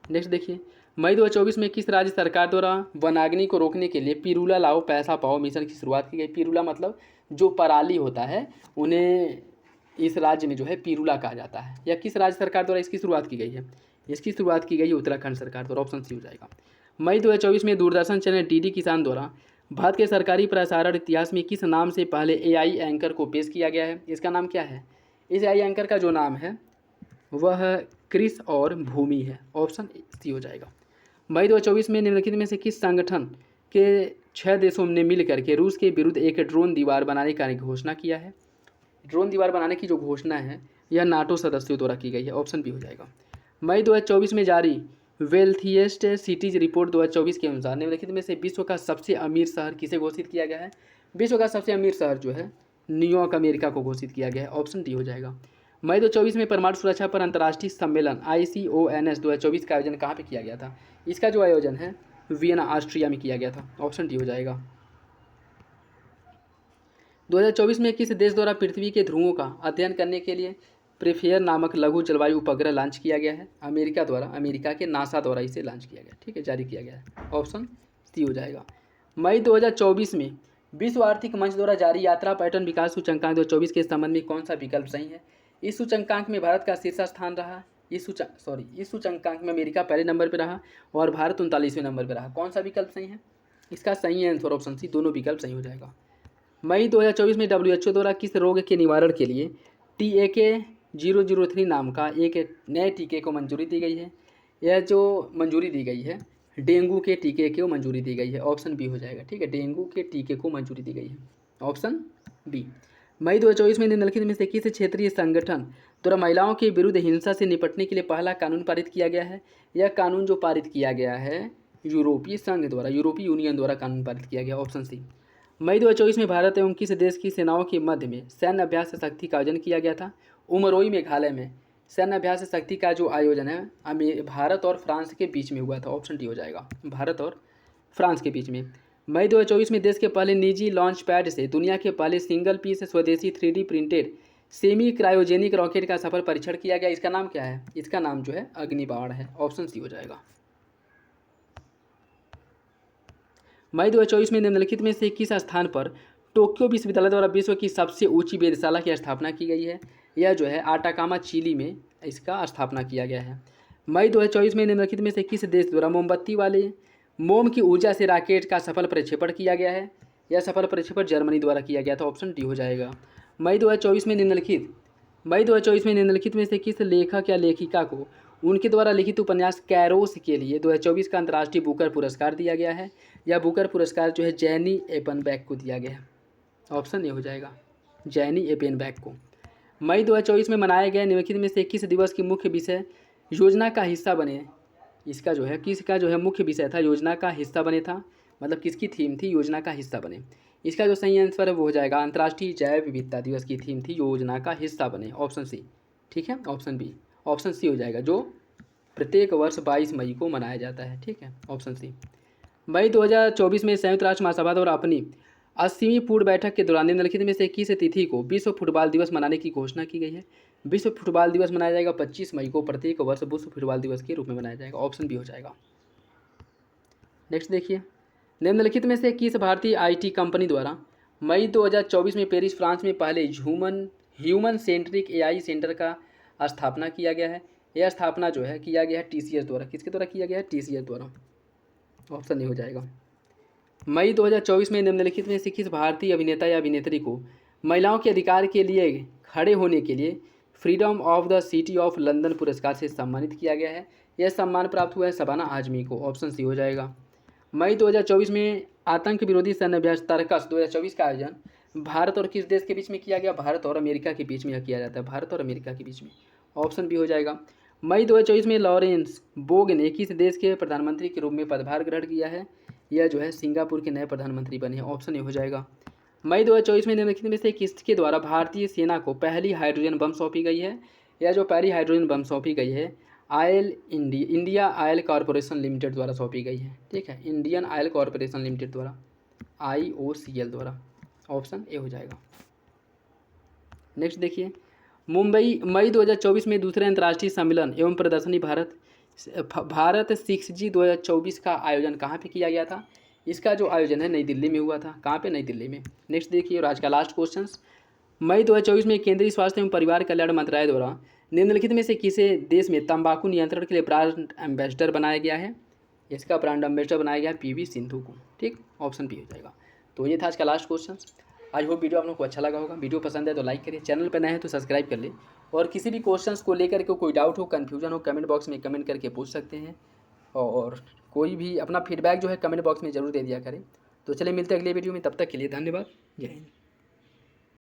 नेक्स्ट देखिए, मई 2024 में किस राज्य सरकार द्वारा वनाग्नि को रोकने के लिए पिरूला लाओ पैसा पाओ मिशन की शुरुआत की गई? पिरूला मतलब जो पराली होता है उन्हें इस राज्य में जो है पिरूला कहा जाता है। या किस राज्य सरकार द्वारा इसकी शुरुआत की गई है? इसकी शुरुआत की गई है उत्तराखंड सरकार द्वारा, ऑप्शन सी हो जाएगा। मई 2024 में दूरदर्शन चैनल DD किसान द्वारा भारत के सरकारी प्रसारण इतिहास में किस नाम से पहले AI एंकर को पेश किया गया है? इसका नाम क्या है? इस AI एंकर का जो नाम है वह क्रिस और भूमि है, ऑप्शन सी हो जाएगा। मई 2024 में निम्नलिखित में से किस संगठन के 6 देशों ने मिलकर के रूस के विरुद्ध एक ड्रोन दीवार बनाने का घोषणा किया है? ड्रोन दीवार बनाने की जो घोषणा है यह नाटो सदस्यों द्वारा की गई है, ऑप्शन बी हो जाएगा। मई 2024 में जारी वेल्थिएस्ट सिटीज रिपोर्ट 2024 के अनुसार निम्नलिखित में से विश्व का सबसे अमीर शहर किसे घोषित किया गया है? विश्व का सबसे अमीर शहर जो है न्यूयॉर्क अमेरिका को घोषित किया गया है, ऑप्शन डी हो जाएगा। मई 2024 में परमाणु सुरक्षा पर अंतर्राष्ट्रीय सम्मेलन ICONS 2024 का आयोजन कहाँ पे किया गया था? इसका जो आयोजन है वियना ऑस्ट्रिया में किया गया था, ऑप्शन डी हो जाएगा। 2024 में किस देश द्वारा पृथ्वी के ध्रुवों का अध्ययन करने के लिए प्रेफेयर नामक लघु जलवायु उपग्रह लॉन्च किया गया है? अमेरिका द्वारा, अमेरिका के नासा द्वारा इसे लॉन्च किया गया, ठीक है, जारी किया गया है, ऑप्शन सी हो जाएगा। मई 2024 में विश्व आर्थिक मंच द्वारा जारी यात्रा पर्यटन विकास सूचकांक 2024 के संबंध में कौन सा विकल्प सही है? इस सूचकांक में भारत का शीर्ष स्थान रहा। इस सूचकांक में अमेरिका पहले नंबर पर रहा और भारत 39वें नंबर पर रहा। कौन सा विकल्प सही है? इसका सही आंसर ऑप्शन सी, दोनों विकल्प सही हो जाएगा। मई 2024 में WHO द्वारा किस रोग के निवारण के लिए TAK-003 नाम का एक नए टीके को मंजूरी दी गई है? यह जो मंजूरी दी गई है डेंगू के टीके को मंजूरी दी गई है, ऑप्शन बी हो जाएगा, ठीक है, डेंगू के टीके को मंजूरी दी गई है, ऑप्शन बी। मई 2024 में निम्नलिखित में से किस क्षेत्रीय संगठन द्वारा महिलाओं के विरुद्ध हिंसा से निपटने के लिए पहला कानून पारित किया गया है। यह कानून जो पारित किया गया है यूरोपीय संघ द्वारा, यूरोपीय यूनियन द्वारा कानून पारित किया गया। Option C. मई 2024 में भारत एवं किस देश की सेनाओं के मध्य में सैन्य अभ्यास शक्ति का आयोजन किया गया था? उमरोई मेघालय में सैन्य अभ्यास शक्ति का जो आयोजन है भारत और फ्रांस के बीच में हुआ था। ऑप्शन डी हो जाएगा, भारत और फ्रांस के बीच में। मई 2024 में देश के पहले निजी लॉन्च पैड से दुनिया के पहले सिंगल पीस स्वदेशी 3D printed semi cryogenic rocket का सफल परीक्षण किया गया। इसका नाम क्या है? इसका नाम जो है अग्निबाण है। ऑप्शन सी हो जाएगा। मई 2024 में निम्नलिखित में से किस स्थान पर टोक्यो विश्वविद्यालय द्वारा विश्व की सबसे ऊंची वेधशाला की स्थापना की गई है? यह जो है आटाकामा चिली में इसका स्थापना किया गया है। मई 2024 में निम्नलिखित में से किस देश द्वारा मोमबत्ती वाले मोम की ऊर्जा से रॉकेट का सफल प्रक्षेपण किया गया है? यह सफल प्रक्षेपण जर्मनी द्वारा किया गया था। ऑप्शन डी हो जाएगा। मई 2024 में निम्नलिखित में से किस लेखक या लेखिका को उनके द्वारा लिखित उपन्यास कैरोस के लिए 2024 का अंतर्राष्ट्रीय बुकर पुरस्कार दिया गया है? यह बुकर पुरस्कार जो है जैनी एपेनबैक को दिया गया है। ऑप्शन ए हो जाएगा, जैनी एपेनबैक को। मई 2024 में मनाए गए निम्नलिखित में से किस दिवस की मुख्य विषय योजना का हिस्सा बने? इसका जो है किसका जो है मुख्य विषय था, योजना का हिस्सा बने था, मतलब किसकी थीम थी, योजना का हिस्सा बने। इसका जो सही आंसर है वो हो जाएगा अंतर्राष्ट्रीय जैव विविधता दिवस की थीम थी योजना का हिस्सा बने। Option C. ठीक है, ऑप्शन बी, ऑप्शन सी हो जाएगा, जो प्रत्येक वर्ष 22 मई को मनाया जाता है। ठीक है, ऑप्शन सी। मई 2024 में संयुक्त राष्ट्र महासभा द्वारा अपनी 80वीं पूर्ण बैठक के दौरान निम्नलिखित में से किस तिथि को विश्व फुटबॉल दिवस मनाने की घोषणा की गई है? विश्व फुटबॉल दिवस मनाया जाएगा 25 मई को, प्रत्येक वर्ष विश्व फुटबॉल दिवस के रूप में मनाया जाएगा। ऑप्शन बी हो जाएगा। नेक्स्ट देखिए, निम्नलिखित में से किस भारतीय IT कंपनी द्वारा मई 2024 में पेरिस फ्रांस में पहले ह्यूमन सेंट्रिक AI सेंटर का स्थापना किया गया है? यह स्थापना जो है किया गया है TCS द्वारा। किसके द्वारा किया गया है? TCS द्वारा। ऑप्शन नहीं हो जाएगा। मई 2024 में निम्नलिखित में से किस भारतीय अभिनेता या अभिनेत्री को महिलाओं के अधिकार के लिए खड़े होने के लिए freedom of the city of London पुरस्कार से सम्मानित किया गया है? यह सम्मान प्राप्त हुआ है शबाना आजमी को। ऑप्शन सी हो जाएगा। मई 2024 में आतंक विरोधी सैन्य अभ्यास तर्कस 2024 का आयोजन भारत और किस देश के बीच में किया गया? भारत और अमेरिका के बीच में यह किया जाता है, भारत और अमेरिका के बीच में। ऑप्शन बी हो जाएगा। मई 2024 में लॉरेंस बोग ने किस देश के प्रधानमंत्री के रूप में पदभार ग्रहण किया है? यह जो है सिंगापुर के नए प्रधानमंत्री बने हैं। ऑप्शन ए हो जाएगा। मई 2024 में निम्नलिखित में से किसके द्वारा भारतीय सेना को पहली हाइड्रोजन बम सौंपी गई है? यह जो पहली हाइड्रोजन बम सौंपी गई है इंडिया ऑयल कॉरपोरेशन लिमिटेड द्वारा सौंपी गई है। ठीक है, इंडियन ऑयल कॉरपोरेशन लिमिटेड द्वारा, IOCL द्वारा। ऑप्शन ए हो जाएगा। नेक्स्ट देखिए, मई 2024 में दूसरे अंतर्राष्ट्रीय सम्मेलन एवं प्रदर्शनी भारत 6G 2024 का आयोजन कहाँ पे किया गया था? इसका जो आयोजन है नई दिल्ली में हुआ था। कहाँ पे? नई दिल्ली में। नेक्स्ट देखिए, और आज का लास्ट क्वेश्चन, मई 2024 में केंद्रीय स्वास्थ्य एवं परिवार कल्याण मंत्रालय द्वारा निम्नलिखित में से किसे देश में तंबाकू नियंत्रण के लिए ब्रांड एम्बेसडर बनाया गया है? इसका ब्रांड एम्बेसडर बनाया गया है PV सिंधु को। ठीक, ऑप्शन बी हो जाएगा। तो ये था आज का last question. I hope video आप लोगों को अच्छा लगा होगा। वीडियो पसंद है तो लाइक करिए, चैनल पर नए हैं तो सब्सक्राइब कर ले, और किसी भी क्वेश्चंस को लेकर के कोई डाउट हो, कन्फ्यूजन हो, कमेंट बॉक्स में कमेंट करके पूछ सकते हैं, और कोई भी अपना फीडबैक जो है कमेंट बॉक्स में ज़रूर दे दिया करें। तो चलिए मिलते हैं अगले वीडियो में, तब तक के लिए धन्यवाद। जय हिंद।